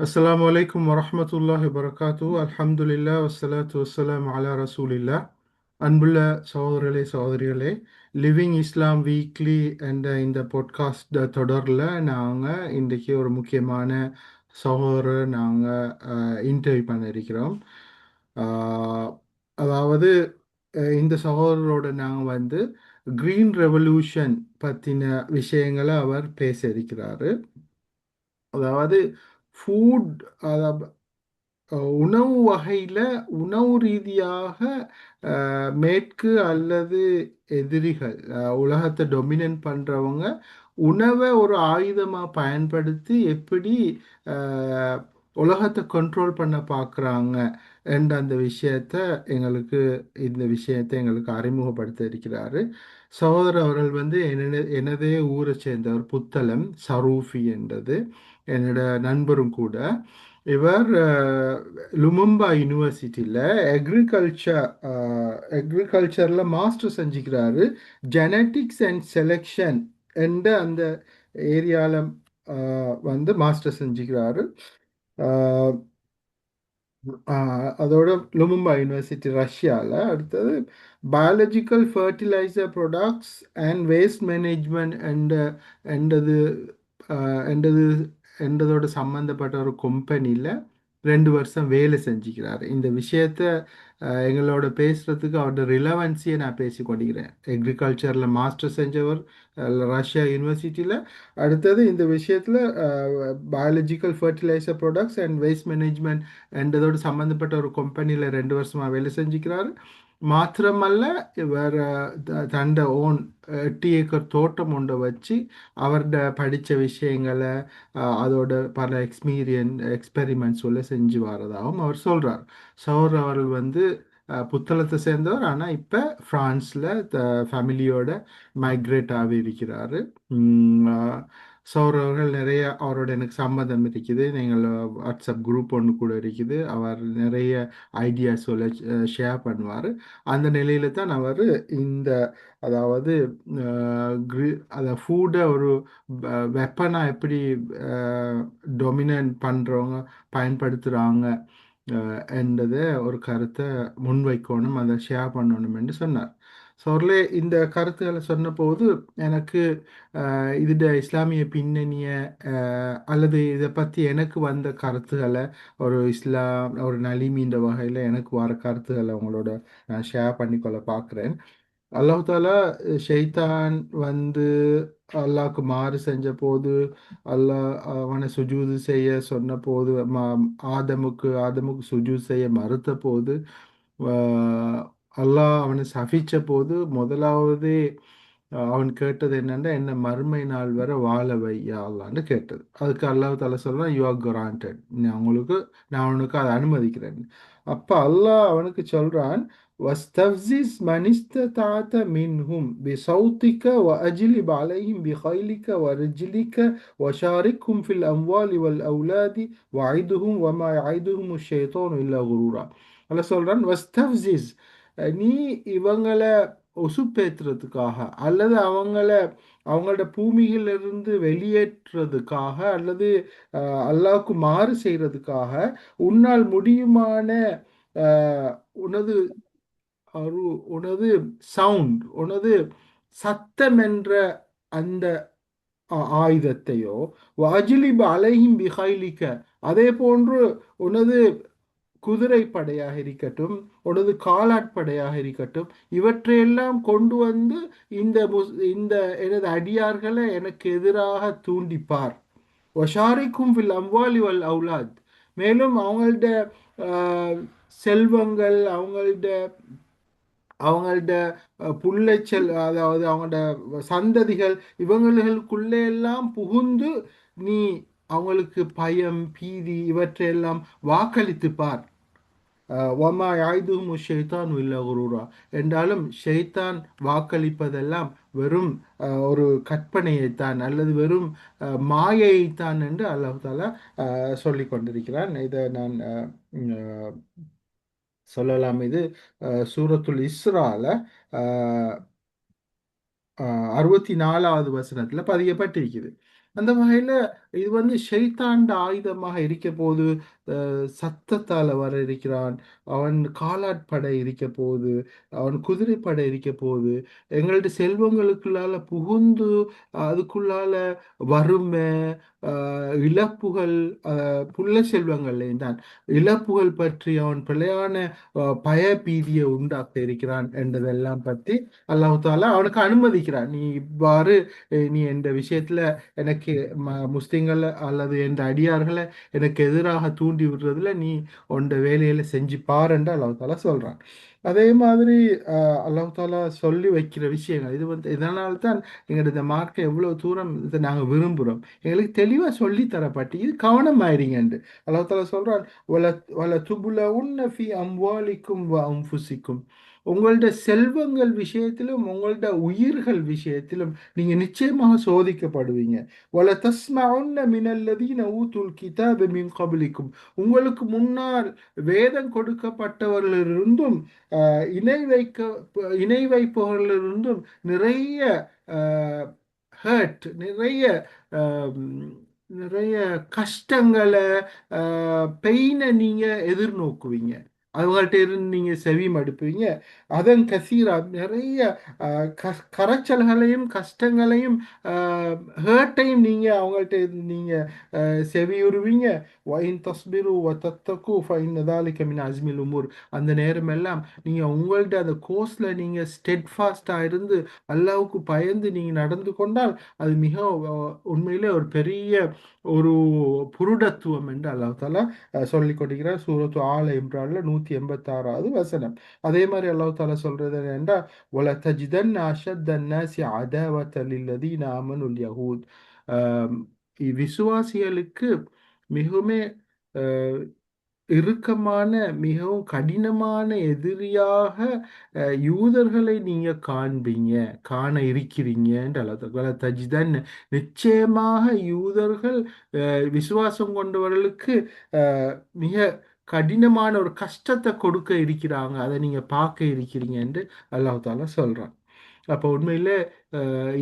அஸ்ஸலாமு அலைக்கும் வரஹ்மத்துல்லாஹி வபரகாத்து அல்ஹம்துலில்லா வஸ்ஸலாத்து வஸ்ஸலாமு அலா ரசூலில்லா. அன்புள்ள சகோதரர்களே சகோதரிகளே, லிவிங் இஸ்லாம் வீக்லி என்ற இந்த பாட்காஸ்ட் தொடரில் நாங்கள் இன்றைக்கு ஒரு முக்கியமான சகோதரர் நாங்கள் இன்டர்வியூ பண்ணியிருக்கிறோம். ஆஹ், அதாவது இந்த சகோதரரோட நாங்கள் கிரீன் ரெவல்யூஷன் பற்றின விஷயங்களை அவர் பேச இருக்கிறாரு. அதாவது ஃபுட், உணவு வகையில் உணவு ரீதியாக மேற்கு அல்லது எதிரிகள், உலகத்தை டொமினன்ட் பண்ணுறவங்க உணவை ஒரு ஆயுதமாக பயன்படுத்தி எப்படி அஹ், உலகத்தை கண்ட்ரோல் பண்ண பார்க்குறாங்க என்ற அந்த விஷயத்தை இந்த விஷயத்தை எங்களுக்கு அறிமுகப்படுத்த இருக்கிறாரு. சகோதரர் அவர்கள் எனதே ஊரை சேர்ந்தவர், புத்தளம் சரூஃபி என்றது என்னோட நண்பரும் கூட. இவர் லுமும்பா யூனிவர்சிட்டியில் அக்ரிகல்ச்சரில் மாஸ்டர் செஞ்சுக்கிறாரு. ஜெனட்டிக்ஸ் அண்ட் செலெக்ஷன் என்ற அந்த ஏரியாவில் மாஸ்டர் செஞ்சுக்கிறாரு. அதோட லுமும்பா யூனிவர்சிட்டி ரஷ்யாவில். அடுத்தது biological fertiliser products and waste management என்றது என்றது என்றதோட சம்மந்தப்பட்ட ஒரு கம்பெனியில் 2 வருஷம் வேலை செஞ்சுக்கிறாரு. இந்த விஷயத்த எங்களோட பேசுகிறதுக்கு அவரோட ரிலவன்சியை நான் பேசி கொண்டிருக்கிறேன். எக்ரிகல்ச்சரில் மாஸ்டர் செஞ்சவர் ரஷ்யா யூனிவர்சிட்டியில். அடுத்தது இந்த விஷயத்தில் biological fertiliser products and waste management என்றதோடு சம்மந்தப்பட்ட ஒரு கம்பெனியில் 2 வருஷமாக வேலை செஞ்சுக்கிறாரு. மாத்திரமல்ல, இவர் தண்ட ஓன் 8 ஏக்கர் தோட்டம் ஒன்றை வச்சு அவர்கிட்ட படித்த விஷயங்களை அதோட பல எக்ஸ்பெரிமெண்ட்ஸ் செஞ்சு வரதாகவும் அவர் சொல்கிறார். சௌர் அவர்கள் புத்தளத்தை சேர்ந்தவர், ஆனால் இப்போ ஃப்ரான்ஸில் ஃபேமிலியோட மைக்ரேட் ஆகி இருக்கிறாரு. சௌர் அவர்கள் நிறைய அவரோட எனக்கு சம்மதம் இருக்குது. நீங்கள் வாட்ஸ்அப் குரூப் ஒன்று கூட இருக்குது. அவர் நிறைய ஐடியாஸ் ஷேர் பண்ணுவார். அந்த நிலையில தான் அவர் இந்த, அதாவது அதை ஃபுட்டை ஒரு வெப்பனாக எப்படி டொமினன்ட் பண்ணுறவங்க பயன்படுத்துகிறாங்க என்றதை ஒரு கருத்தை முன்வைக்கணும், அதை ஷேர் பண்ணணும் என்று சொன்னார். ஸோ அவர்களே இந்த கருத்துக்களை சொன்னபோது எனக்கு இதுட இஸ்லாமிய பின்னணியை அல்லது இதை பற்றி எனக்கு வந்த கருத்துக்களை, ஒரு நலிமின்ற வகையில் எனக்கு வர கருத்துக்களை அவங்களோட நான் ஷேர் பண்ணிக்கொள்ள பார்க்குறேன். அல்லாஹ் தாலா ஷைத்தான் அல்லாஹ்க்கு மாறு செஞ்ச போது, அல்லாஹ் அவனை சுஜூது செய்ய சொன்ன போது, ஆதமுக்கு சுஜூது செய்ய மறுத்த போது, ஆஹ் அல்லாஹ் அவனை சபிச்ச போது முதலாவது அவன் கேட்டது என்னன்னா, என்ன மறுமை நாள் வரை வாழ வையா அல்லான்னு கேட்டது. அதுக்கு அல்லாஹ் தாலா சொல்றான், யூ ஆர் கிராண்டட், நான் உனக்கு அதை அனுமதிக்கிறேன். அப்ப அல்லாஹ் அவனுக்கு சொல்றான், வஸ்தஃசிஸ் மனிஸ்ததாத மின்ஹும் பிசௌதிக வஅஜ்லிப் அலைஹிம் பிகைலிக வரிஜ்லிக வஷாரிக்ஹும் ஃபில் அம்வாலி வல் அவுலாதி வஐதுஹும் வமா யஐதுஹும் ஷைத்தானு இல்லா குரூரா. அல்லாஹ் சொல்றான், வஸ்தஃசிஸ், நீ இவங்களை உசுப்பேத்துறதுக்காக அல்லது அவங்களோட பூமியிலிருந்து வெளியேற்றுறதுக்காக அல்லது அல்லாஹ்க்கு மாறு செய்யறதுக்காக உன்னால் முடியுமான அஹ், உனது உனது சவுண்ட், உனது சத்தம் என்ற அந்த ஆயுதத்தையோ, வாஜிலிப அலைஹிம் பிஹைலிக்க, அதே போன்று உனது குதிரை படையாக இருக்கட்டும், உனது காலாட்படையாக இருக்கட்டும், இவற்றையெல்லாம் கொண்டு இந்த எனது அடியார்களை எனக்கு எதிராக தூண்டிப்பார். ஒஷாரிக்கும் ஃபில் அம்வாலி வல் அவுலாத், மேலும் அவங்கள்ட செல்வங்கள், அவங்கள்ட அதாவது அவங்களோட சந்ததிகள், இவங்களுக்குள்ளே எல்லாம் புகுந்து நீ அவங்களுக்கு பயம், பீதி இவற்றையெல்லாம் வாக்களித்து பார். ஒமா யாய்தும் ஷெய்தான் இல்ல குரூரா, என்றாலும் ஷெய்தான் வாக்களிப்பதெல்லாம் வெறும் ஒரு கற்பனையைத்தான் அல்லது வெறும் மாயைத்தான் என்று அல்லாஹ் தாலா சொல்லி கொண்டிருக்கிறான். இதை நான் சொல்லலாம். இது சூரத்துல் இஸ்ரால 64வது வசனத்தில் பதியப்பட்டிருக்குது. அந்த வகையில இது வந்து ஷைத்தாண்ட ஆயுதமாக இருக்க போது, சத்தத்தால வர இருக்கிறான். அவன் காலாட்படை இருக்க போகுது, அவன் குதிரைப்படை இருக்க போகுது. எங்கள்ட்ட செல்வங்களுக்குள்ளால புகுந்து அதுக்குள்ளால வறுமை, இழப்புகள், புள்ள செல்வங்கள்லேயும் தான் இழப்புகள் பற்றி அவன் பிழையான பய பீதியை உண்டாக்க இருக்கிறான் என்றதெல்லாம் பற்றி அல்லாஹ் தாலா அவனுக்கு அனுமதிக்கிறான். நீ இவ்வாறு நீ இந்த விஷயத்துல எனக்கு முஸ்லிம்கள் அல்லது எந்த அடியார்களை எனக்கு எதிராக தூண்டி விடுறதுல நீ உண்ட வேலையில செஞ்சு பாருன்னு அல்லாஹ் தாலா சொல்றான். அதே மாதிரி அல்லாஹ் தாலா சொல்லி வைக்கிற விஷயங்கள் இது வந்து இதனால தான் எங்களோட இந்த மார்க்கை எவ்வளவு தூரம் இதை நாங்கள் விரும்புகிறோம். எங்களுக்கு தெளிவாக சொல்லி தரப்பட்டு இது கவனம் ஆயிடுங்கண்டு அல்லாஹ் தாலா சொல்றான், வல வல துபுல உன்ன ஃபி அம்வாலிக்கும் வ அன்ஃபுசிக்கும். உங்கள்ட செல்வங்கள் விஷயத்திலும் உங்கள்ட உயிர்கள் விஷயத்திலும் நீங்க நிச்சயமாக சோதிக்கப்படுவீங்க. வல தஸ்மஉன்ன மினல்லதீன ஊதுல் கிதாப மின் கப்லிக்கும். உங்களுக்கு முன்னால் வேதம் கொடுக்கப்பட்டவர்களிலிருந்தும் இணை வைப்பவர்களிலிருந்தும் நிறைய ஹர்ட், நிறைய ஆம், நிறைய கஷ்டங்களை, பெயினை நீங்க எதிர்நோக்குவீங்க. அவங்கள்ட்ட இருந்து நீங்க செவி மடுப்பீங்க. அதன் கசீரா நிறைய கரைச்சல்களையும் கஷ்டங்களையும் ஹேர்ட்டையும் நீங்க அவங்கள்ட்ட இருந்து நீங்க செவியுறுவீங்க. ஒயின் தஸ்பிரு தத்தகு ஃபைன் தாலிக மின் அஸ்மில் உமூர். அந்த நேரம் எல்லாம் நீங்க உங்கள்ட்ட அந்த கோர்ஸ்ல நீங்க ஸ்டெட்ஃபாஸ்டா இருந்து அல்லாவுக்கு பயந்து நீங்க நடந்து கொண்டால் அது மிக உண்மையிலே ஒரு பெரிய ஒரு புருடத்துவம் என்று அல்லாஹ் தாலா சொல்லிக் கொடுக்கிறார். சூரத்து ஆல இம்ரான்ல 186வது வசனம். அதே மாதிரி அல்லாஹ் தாலா சொல்றது என்றால், ஒல தஜிதன் அஷத்தன் நாசி அதாவத லில்லதீன ஆமனுல் யஹூத். விசுவாசிகளுக்கு மிகவும் இறுக்கமான மிகவும் கடினமான எதிரியாக யூதர்களை நீங்க காண்பீங்க, காண இருக்கிறீங்க. தஜிதன், நிச்சயமாக யூதர்கள் விசுவாசம் கொண்டவர்களுக்கு மிக கடினமான ஒரு கஷ்டத்தை கொடுக்க இருக்கிறாங்க, அதை நீங்க பார்க்க இருக்கிறீங்க என்று அல்லாஹ் தாலா சொல்றான். அப்போ உண்மையிலே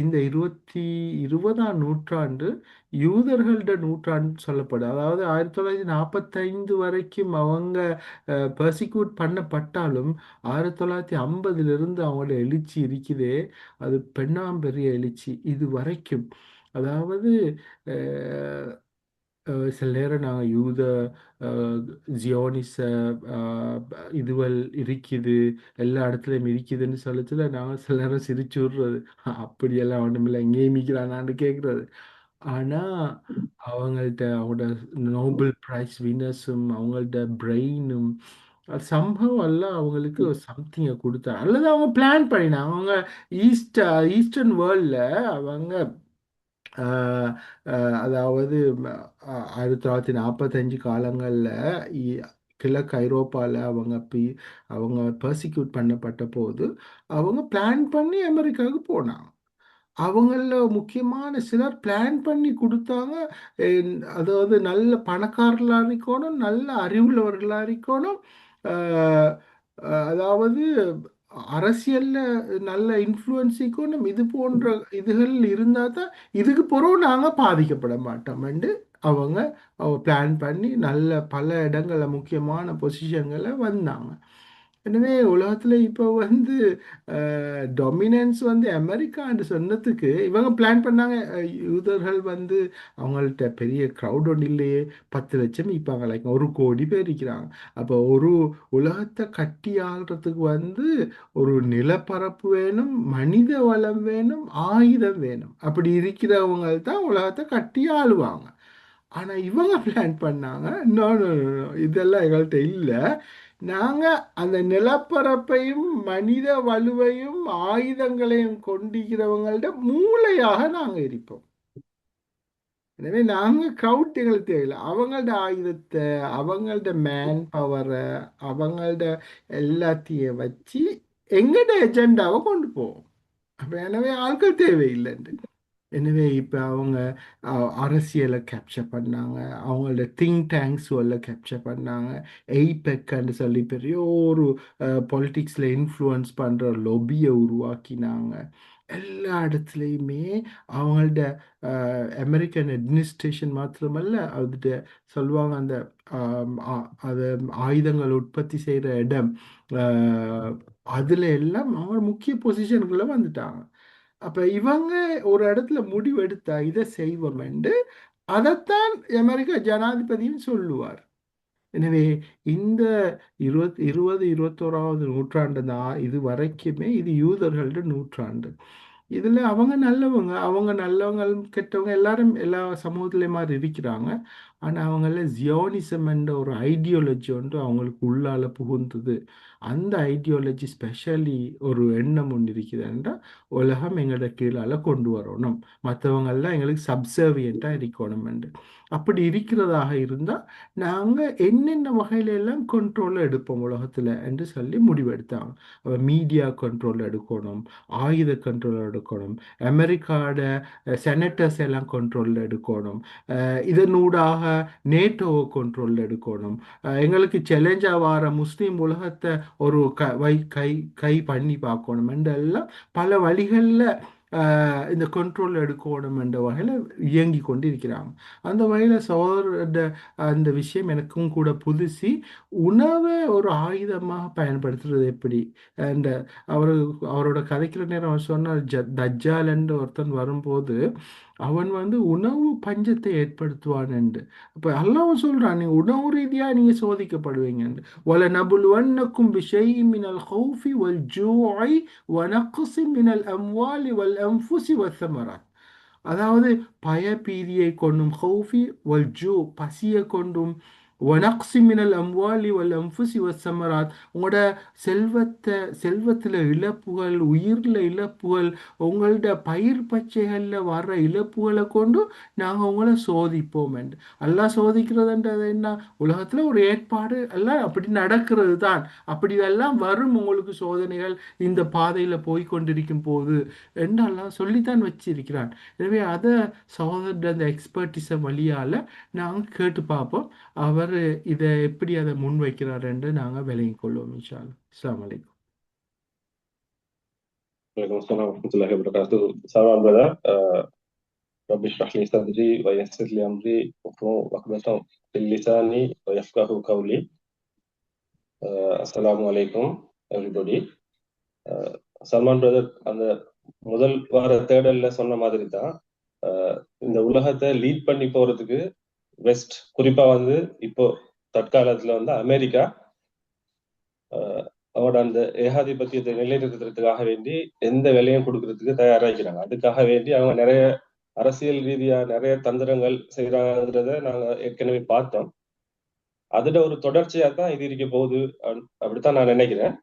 இந்த 20ஆம் நூற்றாண்டு யூதர்களோட நூற்றாண்டு சொல்லப்படுது. அதாவது 1945 வரைக்கும் அவங்க பர்சிக்யூட் பண்ணப்பட்டாலும் 1950 அவங்களோட எழுச்சி இருக்குதே, அது பெண்ணாம்பெரிய எழுச்சி இது வரைக்கும். அதாவது அஹ், சில நேரம் நாங்கள் யூத ஜியோனிச அஹ், இதுவல் இருக்குது, எல்லா இடத்துலையும் இருக்குதுன்னு சொல்லச்சுல நாங்கள் சில நேரம் சிரிச்சு விடுறது. அப்படியெல்லாம் ஒன்றுமில்லை, எங்கேயும் மிக்கிறானான்னு கேட்குறது. ஆனால் அவங்கள்ட்ட அவங்களோட நோபல் ப்ரைஸ் வின்னர்ஸும் அவங்கள்ட்ட பிரெயினும் சம்பவம் எல்லாம் அவங்களுக்கு சம்திங்கை கொடுத்தாங்க, அல்லது அவங்க பிளான் பண்ணினாங்க. அவங்க ஈஸ்டர்ன் வேர்ல்டில் அவங்க ஆஹ் அதாவது 1945 காலங்களில் கிழக்கு ஐரோப்பாவில் அவங்க பர்சிக்யூட் பண்ணப்பட்ட போது அவங்க பிளான் பண்ணி அமெரிக்காவுக்கு போனாங்க. அவங்களில் முக்கியமான சிலர் பிளான் பண்ணி கொடுத்தாங்க. அதாவது நல்ல பணக்காரர்களாக இருக்கணும், நல்ல அறிவுள்ளவர்களாக இருக்கணும், அஹ், அதாவது அரசியல்ல நல்ல இன்ஃப்ளூயன்ஸ் இருக்கணும். இது போன்ற இதுகள் இருந்தால் தான் இதுக்கு பிறகு நாங்கள் பாதிக்கப்பட மாட்டோம்ண்டு அவங்க பிளான் பண்ணி நல்ல பல இடங்களில் முக்கியமான பொசிஷன்களை வந்தாங்க. எனவே உலகத்தில் இப்போ வந்து டொமினன்ஸ் வந்து அமெரிக்கான்னு சொன்னதுக்கு இவங்க பிளான் பண்ணாங்க. யூதர்கள் வந்து அவங்கள்ட்ட பெரிய க்ரௌட் ஒன்றும் இல்லையே, 10 லட்சம் இருப்பாங்க, லைக் 1 கோடி பேர் இருக்கிறாங்க. அப்போ ஒரு உலகத்தை கட்டி ஆள்றதுக்கு வந்து ஒரு நிலப்பரப்பு வேணும், மனித வளம் வேணும், ஆயுதம் வேணும். அப்படி இருக்கிறவங்க தான் உலகத்தை கட்டி ஆளுவாங்க. ஆனால் இவங்க பிளான் பண்ணாங்க, நோ நோ நோ, இதெல்லாம் எங்கள்கிட்ட இல்லை. நாங்கள் அந்த நிலப்பரப்பையும் மனித வலுவையும் ஆயுதங்களையும் கொண்டிருக்கிறவங்கள்ட்ட மூளையாக நாங்கள் இருப்போம். எனவே நாங்கள் க்ரௌட் எங்களுக்கு தேவையில்லை. அவங்கள்ட ஆயுதத்தை, அவங்கள்ட மேன் பவரை, அவங்கள்ட எல்லாத்தையும் வச்சு எங்கள்ட எஜெண்டாவை கொண்டு போவோம். அப்போ எனவே ஆட்கள் தேவையில்லைண்டு. எனவே இப்போ அவங்க அரசியலை கேப்சர் பண்ணாங்க, அவங்களோட திங்க் டேங்க்ஸ் கேப்சர் பண்ணாங்க, எய்பெக்ன்னு சொல்லி பெரிய ஒரு பொலிட்டிக்ஸில் இன்ஃப்ளூயன்ஸ் பண்ணுற லொபியை உருவாக்கினாங்க. எல்லா இடத்துலையுமே அவங்கள்ட்ட அமெரிக்கன் அட்மினிஸ்ட்ரேஷன் மாத்திரமல்ல அதுட்டு சொல்லுவாங்க அந்த அது ஆயுதங்கள் உற்பத்தி செய்கிற இடம் அஹ், அதுல எல்லாம் அவங்க முக்கிய பொசிஷனுக்குள்ள வந்துட்டாங்க. அப்ப இவங்க ஒரு இடத்துல முடிவு எடுத்தா இதை செய்வோம், அதைத்தான் அமெரிக்க ஜனாதிபதியும் சொல்லுவார். எனவே இந்த 21வது நூற்றாண்டு தான் இது வரைக்குமே இது யூதர்களோட நூற்றாண்டு. இதுல அவங்க நல்லவங்க கெட்டவங்க எல்லாரும் எல்லா சமூகத்திலே மாதிரி இருக்கிறாங்க. ஆனா அவங்கள ஜியோனிசம் என்ற ஒரு ஐடியாலஜி ஒன்று அவங்களுக்கு உள்ளால புகுந்தது. அந்த ஐடியாலஜி ஸ்பெஷலி ஒரு எண்ணம் ஒன்று இருக்குதுன்றா உலகம் எங்களோட கீழால கொண்டு வரணும், மற்றவங்க எல்லாம் எங்களுக்கு சப்சர்வியண்டா இருக்கணும் என்று. அப்படி இருக்கிறதாக இருந்தால் நாங்கள் என்னென்ன வகையில எல்லாம் கண்ட்ரோல் எடுப்போம் உலகத்தில் என்று சொல்லி முடிவெடுத்தாங்க. மீடியா கண்ட்ரோல் எடுக்கணும், ஆயுத கண்ட்ரோல் எடுக்கணும், அமெரிக்காவோட செனட்டர்ஸ் எல்லாம் கண்ட்ரோல் எடுக்கணும், இதனூடாக நேட்டோவை கண்ட்ரோல் எடுக்கணும், எங்களுக்கு சேலஞ்சாக வர முஸ்லீம் உலகத்தை ஒரு கை கை பண்ணி பார்க்கணும் என்றெல்லாம் பல வழிகளில் இந்த கண்ட்ரோல் எடுக்கணும் என்ற வகையில் இயங்கி கொண்டு இருக்கிறாங்க. அந்த வகையில் சோதர அந்த விஷயம் எனக்கும் கூட புதுசி. உணவை ஒரு ஆயுதமாக பயன்படுத்துறது எப்படி? அந்த அவரு அவரோட கதைக்கிற நேரம் அவர் சொன்னார், தஜ்ஜால் என்று ஒருத்தன் வரும்போது அவன் உணவு பஞ்சத்தை ஏற்படுத்துவான் என்று. அப்ப அல்லாஹ் சொல்றான், நீங்க உணவு ரீதியா நீங்க சோதிக்கப்படுவீங்க என்று. வல நபுலுவன்னக்கும் பிஷைஇன் மினல் ஹௌஃபி வல் ஜூஇ வ நக்ஸின் மினல் அம்வாலி வல் அன்ஃபுஸி வஸ்ஸமராத். அதாவது பயபீதியை கொண்டும் ஹௌஃபி வல் ஜூ பசியை கொண்டும் வனக்ஸி மினல் அம்வாலி வல் அன்ஃபுஸி வஸ்ஸமராத் உங்களோட செல்வத்தில் இழப்புகள், உயிரில் இழப்புகள், உங்களோட பயிர் பச்சைகளில் வர்ற இழப்புகளை கொண்டு நாங்கள் உங்களை சோதிப்போம் என்று. அல்லாஹ் சோதிக்கிறதுன்றது என்ன? உலகத்தில் ஒரு ஏற்பாடு எல்லாம் அப்படி நடக்கிறது தான். அப்படி எல்லாம் வரும் உங்களுக்கு சோதனைகள் இந்த பாதையில் போய் கொண்டிருக்கும் போது என்று அல்லாஹ் சொல்லித்தான் வச்சிருக்கிறான். எனவே அதை சகோதரர் அந்த எக்ஸ்பர்டிஸை வழியால் நாங்கள் கேட்டு பார்ப்போம். அவர் இதை எப்படி அதை முன் வைக்கிறார் என்று நாங்கள் விளங்கிக் கொள்வோம் இன்ஷா அல்லாஹ். அஸ்ஸலாமு அலைக்கும். وعليكم السلام ورحمة الله وبركاته. سلام brother. رب اشرح لي صدري ويسر لي أمري واحلل عقدة من لساني ويفقهوا قولي. அஸ்ஸலாமு அலைக்கும் எவ்ரிபடி. சல்மான் பிரதர் அந்த முதல் வார தேடல்ல சொன்ன மாதிரி தான் இந்த உலகத்தை லீட் பண்ணி போறதுக்கு வெஸ்ட், குறிப்பா இப்போ தற்காலத்துல அமெரிக்கா அவரோட அந்த ஏகாதிபத்தியத்தை நிலைநிறுத்துறதுக்காக வேண்டி எந்த விலையும் கொடுக்கறதுக்கு தயாராகிறாங்க. அதுக்காக வேண்டி அவங்க நிறைய அரசியல் ரீதியா நிறைய தந்திரங்கள் செய்யறாங்கிறத நாங்க ஏற்கனவே பார்த்தோம். அதுல ஒரு தொடர்ச்சியா தான் இது இருக்க போகுது அப்படித்தான் நான் நினைக்கிறேன்.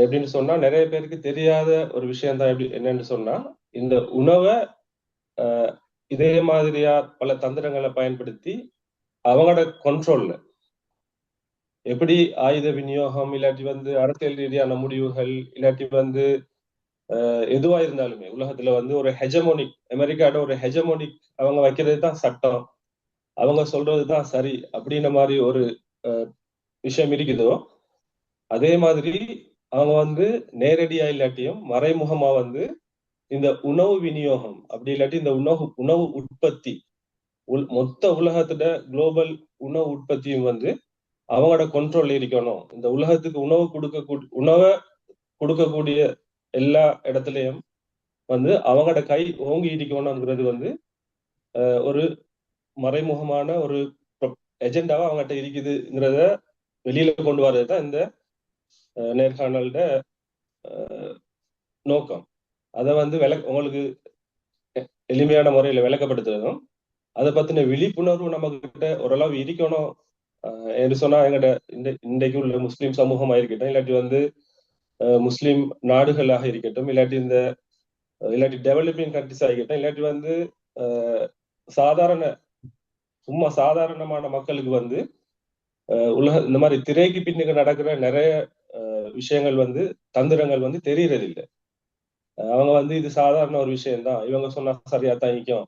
எப்படின்னு சொன்னா நிறைய பேருக்கு தெரியாத ஒரு விஷயம் தான். எப்படி என்னன்னு சொன்னா, இந்த உணவை இதே மாதிரியா பல தந்திரங்களை பயன்படுத்தி அவங்களோட கண்ட்ரோல்ல எப்படி ஆயுத விநியோகம் இல்லாட்டி அரசியல் ரீதியான முடிவுகள் இல்லாட்டி எதுவா இருந்தாலுமே உலகத்துல ஒரு ஹெஜமோனிக், அமெரிக்காவோட ஒரு ஹெஜமோனிக் அவங்க வைக்கிறது தான் சட்டம், அவங்க சொல்றதுதான் சரி அப்படின்ற மாதிரி ஒரு விஷயம் இருக்குதோ, அதே மாதிரி அவங்க நேரடியா இல்லாட்டியும் மறைமுகமா இந்த உணவு விநியோகம் அப்படி இல்லாட்டி இந்த உணவு உற்பத்தி மொத்த உலகத்துல குளோபல் உணவு உற்பத்தியும் அவங்களோட கண்ட்ரோல் இருக்கணும். இந்த உலகத்துக்கு உணவை கொடுக்கக்கூடிய எல்லா இடத்துலயும் அவங்களோட கை ஓங்கி இருக்கணும்ங்கிறது ஒரு மறைமுகமான ஒரு எஜெண்டாவா அவங்ககிட்ட இருக்குதுங்கிறத வெளியில கொண்டு வர்றது தான் இந்த நேர்காணலோட நோக்கம். அதை உங்களுக்கு எளிமையான முறையில விளக்கப்படுத்துறதும் அதை பத்தின விழிப்புணர்வு நம்ம கிட்ட ஓரளவு இருக்கணும் என்று சொன்னா, எங்கட இன்றைக்கு உள்ள முஸ்லீம் சமூகமா இருக்கட்டும், இல்லாட்டி முஸ்லீம் நாடுகளாக இருக்கட்டும், இல்லாட்டி டெவலப்பிங் கண்ட்ரிஸ் ஆகிக்கட்டும், இல்லாட்டி சும்மா சாதாரணமான மக்களுக்கு உலக இந்த மாதிரி திரைக்கு பின்னுக்கு நடக்கிற நிறைய விஷயங்கள் தந்திரங்கள் தெரியறது இல்லை. அவங்க இது சாதாரண ஒரு விஷயம்தான், இவங்க சொன்னா சரியா தாங்கிக்கும்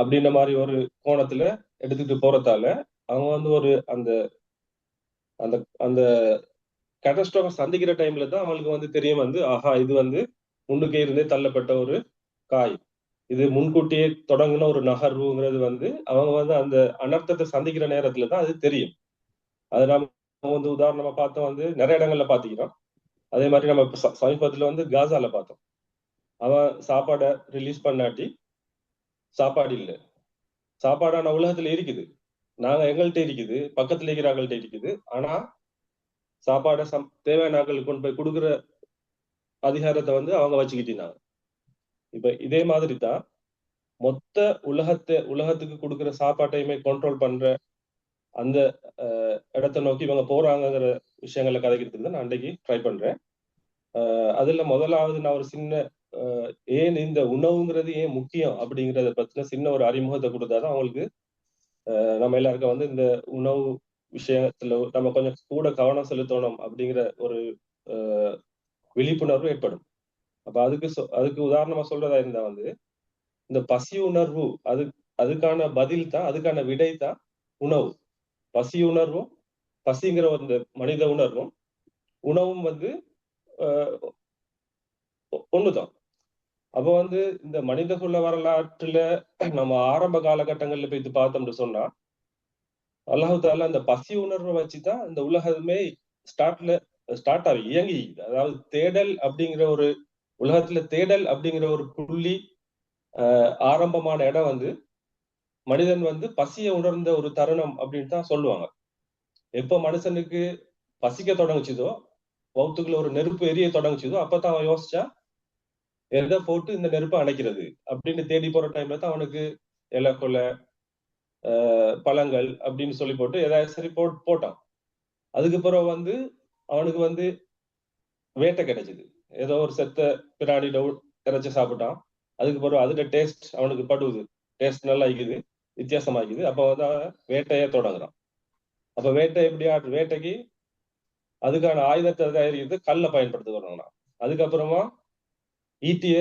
அப்படின்ற மாதிரி ஒரு கோணத்துல எடுத்துட்டு போறதால அவங்க ஒரு அந்த அந்த அந்த கேட்டஸ்ட்ராஃபை சந்திக்கிற டைம்ல தான் அவங்களுக்கு தெரியும் ஆஹா இது முன்னுக்கே இருந்தே தள்ளப்பட்ட ஒரு காய். இது முன்கூட்டியே தொடங்கின ஒரு நகர்வுங்கிறது வந்து அவங்க வந்து அந்த அனர்த்தத்தை சந்திக்கிற நேரத்துல தான் அது தெரியும். அது நம்ம வந்து உதாரணமா பார்த்தோம் வந்து நிறைய இடங்கள்ல பாத்திக்கிறோம். அதே மாதிரி நம்ம சமீபத்துல வந்து காசால பார்த்தோம். அவன் சாப்பாடை ரிலீஸ் பண்ணாட்டி சாப்பாடு இல்லை. சாப்பாடான உலகத்துல இருக்குது, நாங்க எங்கள்கிட்ட இருக்குது, பக்கத்துல இருக்கிறாங்கள்ட்ட இருக்குது. ஆனா சாப்பாடை தேவையான ஆட்களுக்கு கொண்டு போய் கொடுக்குற அதிகாரத்தை வந்து அவங்க வச்சுக்கிட்டாங்க. இப்ப இதே மாதிரி தான் மொத்த உலகத்துக்கு கொடுக்குற சாப்பாட்டையுமே கண்ட்ரோல் பண்ற அந்த இடத்தை நோக்கி இவங்க போறாங்கிற விஷயங்களை கதைக்கிறதுக்கு தான் நான் அன்றைக்கு ட்ரை பண்றேன். அதுல முதலாவது நான் ஒரு சின்ன ஏன் இந்த உணவுங்கிறது ஏன் முக்கியம் அப்படிங்கறத பத்தின சின்ன ஒரு அறிமுகத்தை கொடுத்தாதான் அவங்களுக்கு நம்ம எல்லாருக்கும் வந்து இந்த உணவு விஷயத்துல நம்ம கொஞ்சம் கூட கவனம் செலுத்தணும் அப்படிங்கிற ஒரு விழிப்புணர்வு ஏற்படும். அப்ப அதுக்கு உதாரணமா சொல்றதா இருந்தா வந்து இந்த பசி உணர்வு அதுக்கான பதில் தான், அதுக்கான விடை தான் உணவு. பசி உணர்வும், பசிங்கிற அந்த மனித உணர்வும் உணவும் வந்து ஒண்ணுதான். அப்ப வந்து இந்த மனிதகுல வரலாற்றுல நம்ம ஆரம்ப காலகட்டங்கள்ல போய் பார்த்தோம்னு சொன்னா அல்லாஹு தாலா அந்த பசி உணர்வை வச்சுதான் இந்த உலகமே ஸ்டார்ட் ஆகி இயங்கி. அதாவது தேடல் அப்படிங்கிற ஒரு உலகத்துல தேடல் அப்படிங்கிற ஒரு புள்ளி ஆரம்பமான இடம் வந்து மனிதன் வந்து பசியை உணர்ந்த ஒரு தருணம் அப்படின்னு தான் சொல்லுவாங்க. எப்போ மனுஷனுக்கு பசிக்க தொடங்குச்சுதோ, வௌத்துக்குள்ள ஒரு நெருப்பு எரிய தொடங்குச்சுதோ அப்பதான் அவன் யோசிச்சா எதை போட்டு இந்த நெருப்பை அணைக்கிறது அப்படின்னு தேடி போற டைம்ல தான் அவனுக்கு இலை கொலை பழங்கள் அப்படின்னு சொல்லி போட்டு ஏதாவது சரி போட்டான். அதுக்கு பிறகு வந்து அவனுக்கு வந்து வேட்டை கிடைச்சது. ஏதோ ஒரு செத்த பிராணியில இறைச்சி சாப்பிட்டான். அதுக்கு பிறகு அதுல டேஸ்ட் அவனுக்கு படுவது, டேஸ்ட் நல்லா இருக்குது, வித்தியாசமாக்குது. அப்ப வந்து அவன் வேட்டையை தொடங்குறான். அப்ப வேட்டை எப்படி வேட்டைக்கு அதுக்கான ஆயுதத்தை தயாரிக்கிறது கல்லை பயன்படுத்துகிறான். அதுக்கப்புறமா ஈட்டிய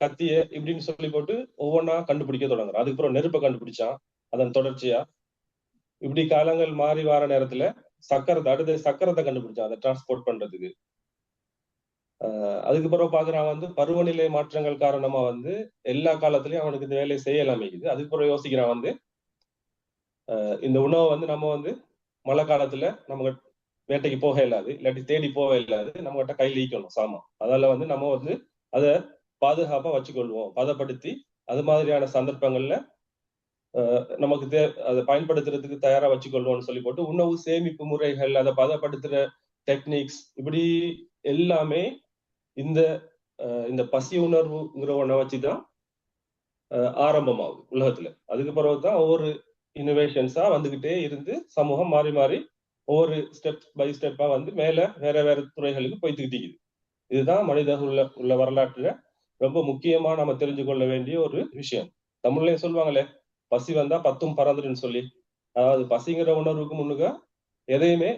கத்திய இப்படின்னு சொல்லி போட்டு ஒவ்வொன்றா கண்டுபிடிக்க தொடங்குறான். அதுக்கப்புறம் நெருப்பை கண்டுபிடிச்சான். அதன் தொடர்ச்சியா இப்படி காலங்கள் மாறி வர நேரத்துல அடுத்த சக்கரத்தை கண்டுபிடிச்சான் அதை டிரான்ஸ்போர்ட் பண்றதுக்கு. அதுக்கு பிறகு பாக்குறான் வந்து பருவநிலை மாற்றங்கள் காரணமா வந்து எல்லா காலத்திலயும் அவனுக்கு இந்த வேலையை செய்யலாமேக்குது. அதுக்கு பிறகு யோசிக்கிறான் வந்து இந்த உணவை வந்து நம்ம வந்து மழை காலத்துல நம்ம வேட்டைக்கு போக இயலாது, இல்லாட்டி தேடி போக இயலாது, நம்ம கிட்ட கையில் ஈக்கணும் சாமான். அதால வந்து நம்ம வந்து அதை பாதுகாப்பா வச்சுக்கொள்வோம், பதப்படுத்தி அது மாதிரியான சந்தர்ப்பங்கள்ல நமக்கு அதை பயன்படுத்துறதுக்கு தயாரா வச்சுக்கொள்வோம்னு சொல்லி போட்டு உணவு சேமிப்பு முறைகள், அதை பதப்படுத்துற டெக்னிக்ஸ் இப்படி எல்லாமே இந்த இந்த பசி உணர்வுங்கிற ஒன்றை வச்சுதான் ஆரம்பமாகுது உலகத்துல. அதுக்கு பிறகுதான் ஒவ்வொரு இன்னோவேஷன்ஸா வந்துகிட்டே இருந்து சமூகம் மாறி மாறி ஒவ்வொரு ஸ்டெப் பை ஸ்டெப்பா வந்து மேல வேற வேற துறைகளுக்கு போய்த்துக்கிட்டு இருக்குது. இதுதான் மனித உள்ள வரலாற்றுல ரொம்ப முக்கியமா நம்ம தெரிஞ்சு கொள்ள வேண்டிய ஒரு விஷயம். தமிழ்லயும் சொல்லுவாங்களே, பசி வந்தா பத்தும் பறந்துடுன்னு சொல்லி. அதாவது பசிங்கிற உணர்வுக்கு முன்னுக்க எதையுமே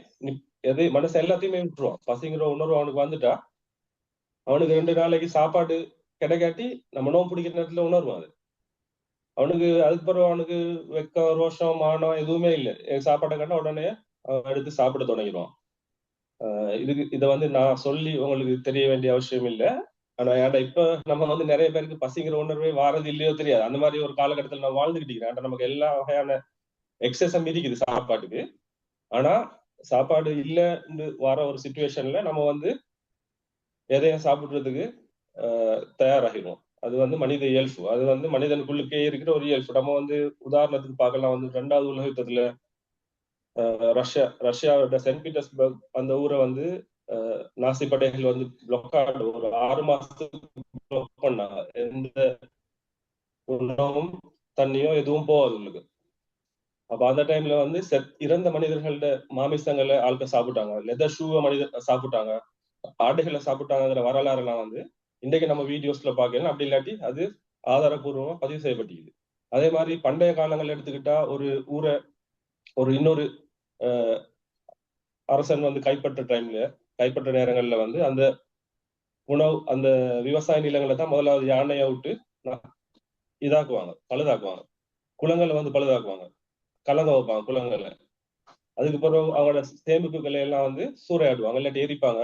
மனசு எல்லாத்தையுமே விட்டுருவான். பசிங்கிற உணர்வு அவனுக்கு வந்துட்டா அவனுக்கு 2 நாளைக்கு சாப்பாடு கிடைக்காட்டி நம்ம நோம்பு பிடிக்கிற நேரத்துல உணர்வான் அது. அவனுக்கு அதுக்கு பிறகு அவனுக்கு வெக்கம், ரோஷம், மானம் எதுவுமே இல்லை. சாப்பாட்டை கண்டா உடனே அவன் எடுத்து சாப்பிட தொடங்கிடுவான். இதை வந்து நான் சொல்லி உங்களுக்கு தெரிய வேண்டிய அவசியம் இல்லை. ஆனா ஏன்டா இப்ப நம்ம வந்து நிறைய பேருக்கு பசிங்கிற உணர்வே வாரது இல்லையோ தெரியாது. அந்த மாதிரி ஒரு காலகட்டத்தில் நம்ம வாழ்ந்துகிட்டு இருக்கிறேன். நமக்கு எல்லா வகையான எக்ஸஸம் இருக்குது சாப்பாட்டுக்கு. ஆனா சாப்பாடு இல்லைன்னு வர ஒரு சுச்சுவேஷன்ல நம்ம வந்து எதையும் சாப்பிடுறதுக்கு தயாராகிடும். அது வந்து மனித இயல்பு. அது வந்து மனிதனுக்குள்ளுக்கே இருக்கிற ஒரு இயல்பு. நம்ம வந்து உதாரணத்துக்கு பார்க்கலாம் வந்து 2வது உலக யுத்தத்துல ரஷ்யாவோட சென்ட் பீட்டர்ஸ்பர்க் அந்த ஊரை வந்து நாசி படைகள் வந்து பிளாக்காடு ஒரு 6 மாசத்துக்கு பிளாக் பண்ணாங்க. எந்த உணவும் தண்ணியோ எதுவும் போகாது உள்ளுக்கு. அப்ப அந்த டைம்ல வந்து இறந்த மனிதர்களோட மாமிசங்களை ஆட்கள் சாப்பிட்டாங்க, லெதர் ஷூவை மனிதர் சாப்பிட்டாங்க, ஆடுகளை சாப்பிட்டாங்கிற வரலாறு எல்லாம் வந்து இன்றைக்கு நம்ம வீடியோஸ்ல பார்க்கலாம். அப்படி இல்லாட்டி அது ஆதாரபூர்வமா பதிவு செய்யப்பட்டிருக்குது. அதே மாதிரி பண்டைய காலங்கள் எடுத்துக்கிட்டா ஒரு ஊரை ஒரு இன்னொரு அரசன் வந்து கைப்பற்ற நேரங்கள்ல வந்து அந்த உணவு அந்த விவசாய நிலங்களை தான் முதலாவது யானையை விட்டு இதாக்குவாங்க, பழுதாக்குவாங்க. குளங்களை வந்து பழுதாக்குவாங்க, கலங்க வைப்பாங்க குளங்கள்ல. அதுக்கு பிறகு அவங்களோட சேமிப்புகளை எல்லாம் வந்து சூறையாடுவாங்க, இல்லாட்டி எரிப்பாங்க.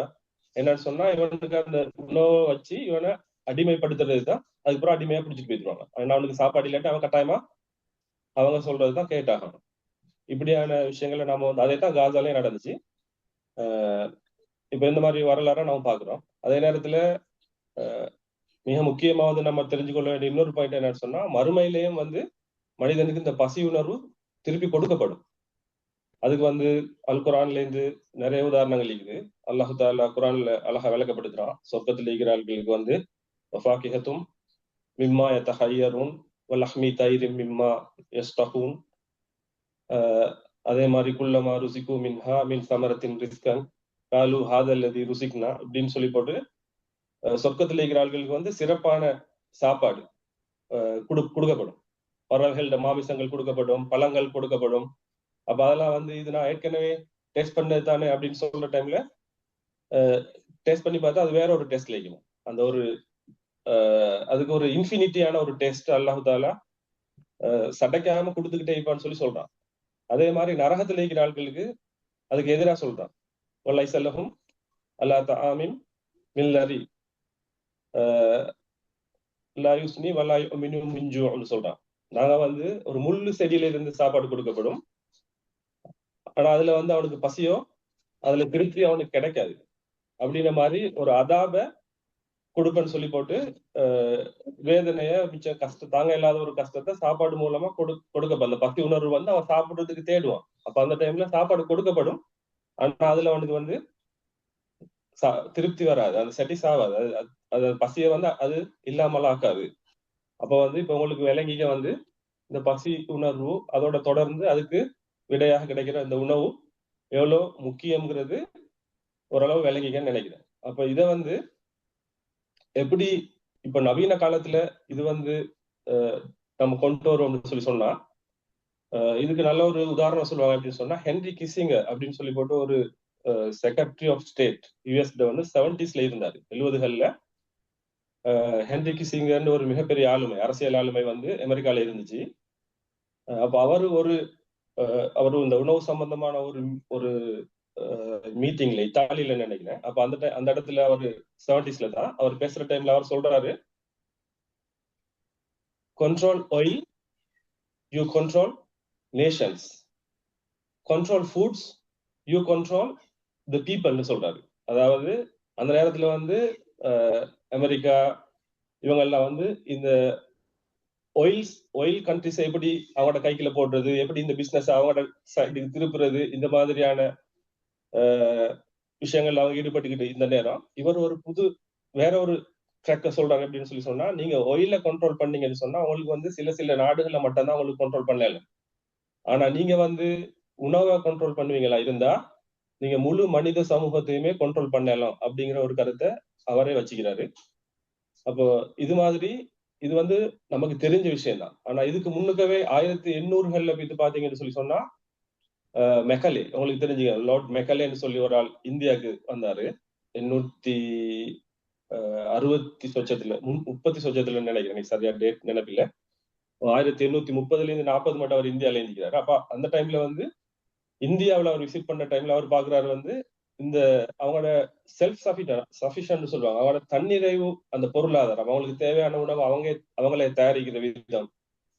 என்னன்னு சொன்னா இவனுக்கு அந்த உணவை வச்சு இவனை அடிமைப்படுத்துறது தான். அதுக்கப்புறம் அடிமையா பிடிச்சிட்டு போயிடுவாங்க. அவனுக்கு சாப்பாடு இல்லாட்டி அவன் கட்டாயமா அவங்க சொல்றதுதான் கேட்டாகணும். இப்படியான விஷயங்களை நாம வந்து அதே தான் காசாலையும் நடந்துச்சு. இப்ப இந்த மாதிரி வரலாற நாம பாக்குறோம். அதே நேரத்துல மிக முக்கியமா வந்து நம்ம தெரிஞ்சு கொள்ள வேண்டிய இன்னொரு பாயிண்ட் என்னன்னு சொன்னா, மறுமையிலேயும் வந்து மனிதனுக்கு இந்த பசி உணர்வு திருப்பி கொடுக்கப்படும். அதுக்கு வந்து அல் குரான்ல இருந்து நிறைய உதாரணங்கள் இருக்குது. அல்லாஹு தாலா குரான்ல அழகா விளக்கப்படுத்துறான். சொர்க்கத்தில் இருக்கிறார்களுக்கு வந்து வஃபாகிஹத்தும் மிம்மா யதஹய்யரூன் வலஹ்மி தைரிம் மிம்மா யஸ்தஹூன். அதே மாதிரி குல்லமா ருசிகு மின்ஹா மின் சமரத்தின் ரிஸ்கன் காலு ஹாதல்லதி ருசிக்னா அப்படின்னு சொல்லி போட்டு சொர்க்கத்தில் இருக்கிறார்களுக்கு வந்து சிறப்பான சாப்பாடு கொடுக்கப்படும். பறவைகளோட மாமிசங்கள் கொடுக்கப்படும், பழங்கள் கொடுக்கப்படும். அப்ப அதெல்லாம் வந்து இது நான் ஏற்கனவே டெஸ்ட் பண்ணது தானே அப்படின்னு சொல்ற டைம்ல டெஸ்ட் பண்ணி பார்த்தா அது வேற ஒரு டெஸ்ட் வைக்கணும். அந்த ஒரு அதுக்கு ஒரு இன்ஃபினிட்டியான ஒரு டெஸ்ட் அல்லாஹு தாலா சடைக்காம கொடுத்துக்கிட்டே இருப்பான்னு சொல்லி சொல்றான். அதே மாதிரி நரகத்தில் இருக்கிற ஆட்களுக்கு அதுக்கு எதிராக சொல்றான். ஒல்லை செல்லகும் அல்லா தாமின் மில்லரி லாயுஸ்னி வல்லாய் மினு மிஞ்சு அப்படின்னு சொல்றான். நாங்க வந்து ஒரு முள்ளு செடியில இருந்து சாப்பாடு கொடுக்கப்படும். ஆனா அதுல வந்து அவனுக்கு பசியோ அதுல திருப்தி அவனுக்கு கிடைக்காது. அப்படின்ற மாதிரி ஒரு அதாப கொடுப்பேன்னு சொல்லி போட்டு வேதனைய மிச்ச கஷ்டம் தாங்க இல்லாத ஒரு கஷ்டத்தை சாப்பாடு மூலமா கொடுக்கப்படும். அந்த பசி உணர்வு வந்து அவன் சாப்பிடுறதுக்கு தேடுவான். அப்ப அந்த டைம்ல சாப்பாடு கொடுக்கப்படும். ஆனா அதுல அவனுக்கு வந்து திருப்தி வராது, அது செட்டிஸ் ஆகாது. அது பசியை வந்து அது இல்லாமல் ஆக்காது. அப்ப வந்து இப்ப உங்களுக்கு விளங்கிக்க வந்து இந்த பசி உணர்வு அதோட தொடர்ந்து அதுக்கு விடையாக கிடைக்கிற இந்த உணவு எவ்வளவு முக்கியம்ங்கிறது ஓரளவு விளங்கிக்கன்னு நினைக்கிறேன். அப்ப இதை வந்து எப்படி இப்ப நவீன காலத்துல இது வந்து நம்ம கொண்டு வரோம்னு சொல்லி சொன்னா, இதுக்கு நல்ல ஒரு உதாரணம் சொல்லுவாங்க அப்படின்னு சொன்னா, ஹென்ரி கிசிங்கர் அப்படின்னு சொல்லி போட்டு ஒரு செக்ரட்டரி ஆஃப் ஸ்டேட் யுஎஸ்ல வந்து 70s இருந்தாரு. 70கள்ல ஹென்ரி கிசிங்கர்னு ஒரு மிகப்பெரிய ஆளுமை, அரசியல் ஆளுமை வந்து அமெரிக்கால இருந்துச்சு. அப்ப அவர் இந்த உணவு சம்பந்தமான ஒரு ஒரு மீட்டிங்ல இத்தாலியில நினைக்கிறேன். அப்ப அந்த இடத்துல அவர் 70ஸ்ல தான் அவர் பேசுற டைம்ல அவர் சொல்றாரு, control oil, you control nations. control foods, you control the people சொல்றாரு. அதாவது அந்த நேரத்துல வந்து அமெரிக்கா இவங்க எல்லாம் வந்து இந்த ஒயில் கண்ட்ரிஸ் எப்படி அவங்களோட கைக்குள்ள போடுறது, எப்படி இந்த பிசினஸ் அவங்களோட சைடுக்கு திருப்புறது, இந்த மாதிரியான விஷயங்கள்ல அவங்க ஈடுபட்டுக்கிட்டு இந்த நேரம் இவர் ஒரு வேற ஒரு ட்ராக்க சொல்றாங்க அப்படின்னு சொல்லி சொன்னா, நீங்க ஒயில கண்ட்ரோல் பண்ணீங்கன்னு சொன்னா உங்களுக்கு வந்து சில நாடுகள்ல மட்டும்தான் உங்களுக்கு கண்ட்ரோல் பண்ணல. ஆனா நீங்க வந்து உணவை கண்ட்ரோல் பண்ணுவீங்களா இருந்தா நீங்க முழு மனித சமூகத்தையுமே கண்ட்ரோல் பண்ணலாம் அப்படிங்கிற ஒரு கருத்தை அவரே வச்சுக்கிறாரு. அப்போ இது மாதிரி இது வந்து நமக்கு தெரிஞ்ச விஷயம் தான். ஆனா இதுக்கு முன்னுக்கவே 1800கள்ல போய் பாத்தீங்கன்னு சொல்லி சொன்னா, மெக்கலே உங்களுக்கு தெரிஞ்சுங்க, லார்ட் மெக்கலேன்னு சொல்லி ஒரு ஆள் இந்தியாவுக்கு வந்தாரு 860 சொச்சத்துல 30 சொச்சத்துல நினைக்கிறேன், எனக்கு சரியா டேட் நினைப்பில்ல. 1830 இருந்து 40 மட்டும் அவர் இந்தியாவில இருந்திருக்கிறாரு. அப்ப அந்த டைம்ல வந்து இந்தியாவில் அவர் விசிட் பண்ண டைம்ல அவர் பாக்குறாரு வந்து இந்த அவங்களோட செல்ஃப் சஃபிஷியன்ட் சொல்லுவாங்க, அவங்களோட தன்னிறைவு, அந்த பொருளாதாரம், அவங்களுக்கு தேவையான உணவு அவங்களே தயாரிக்கிற விதம்,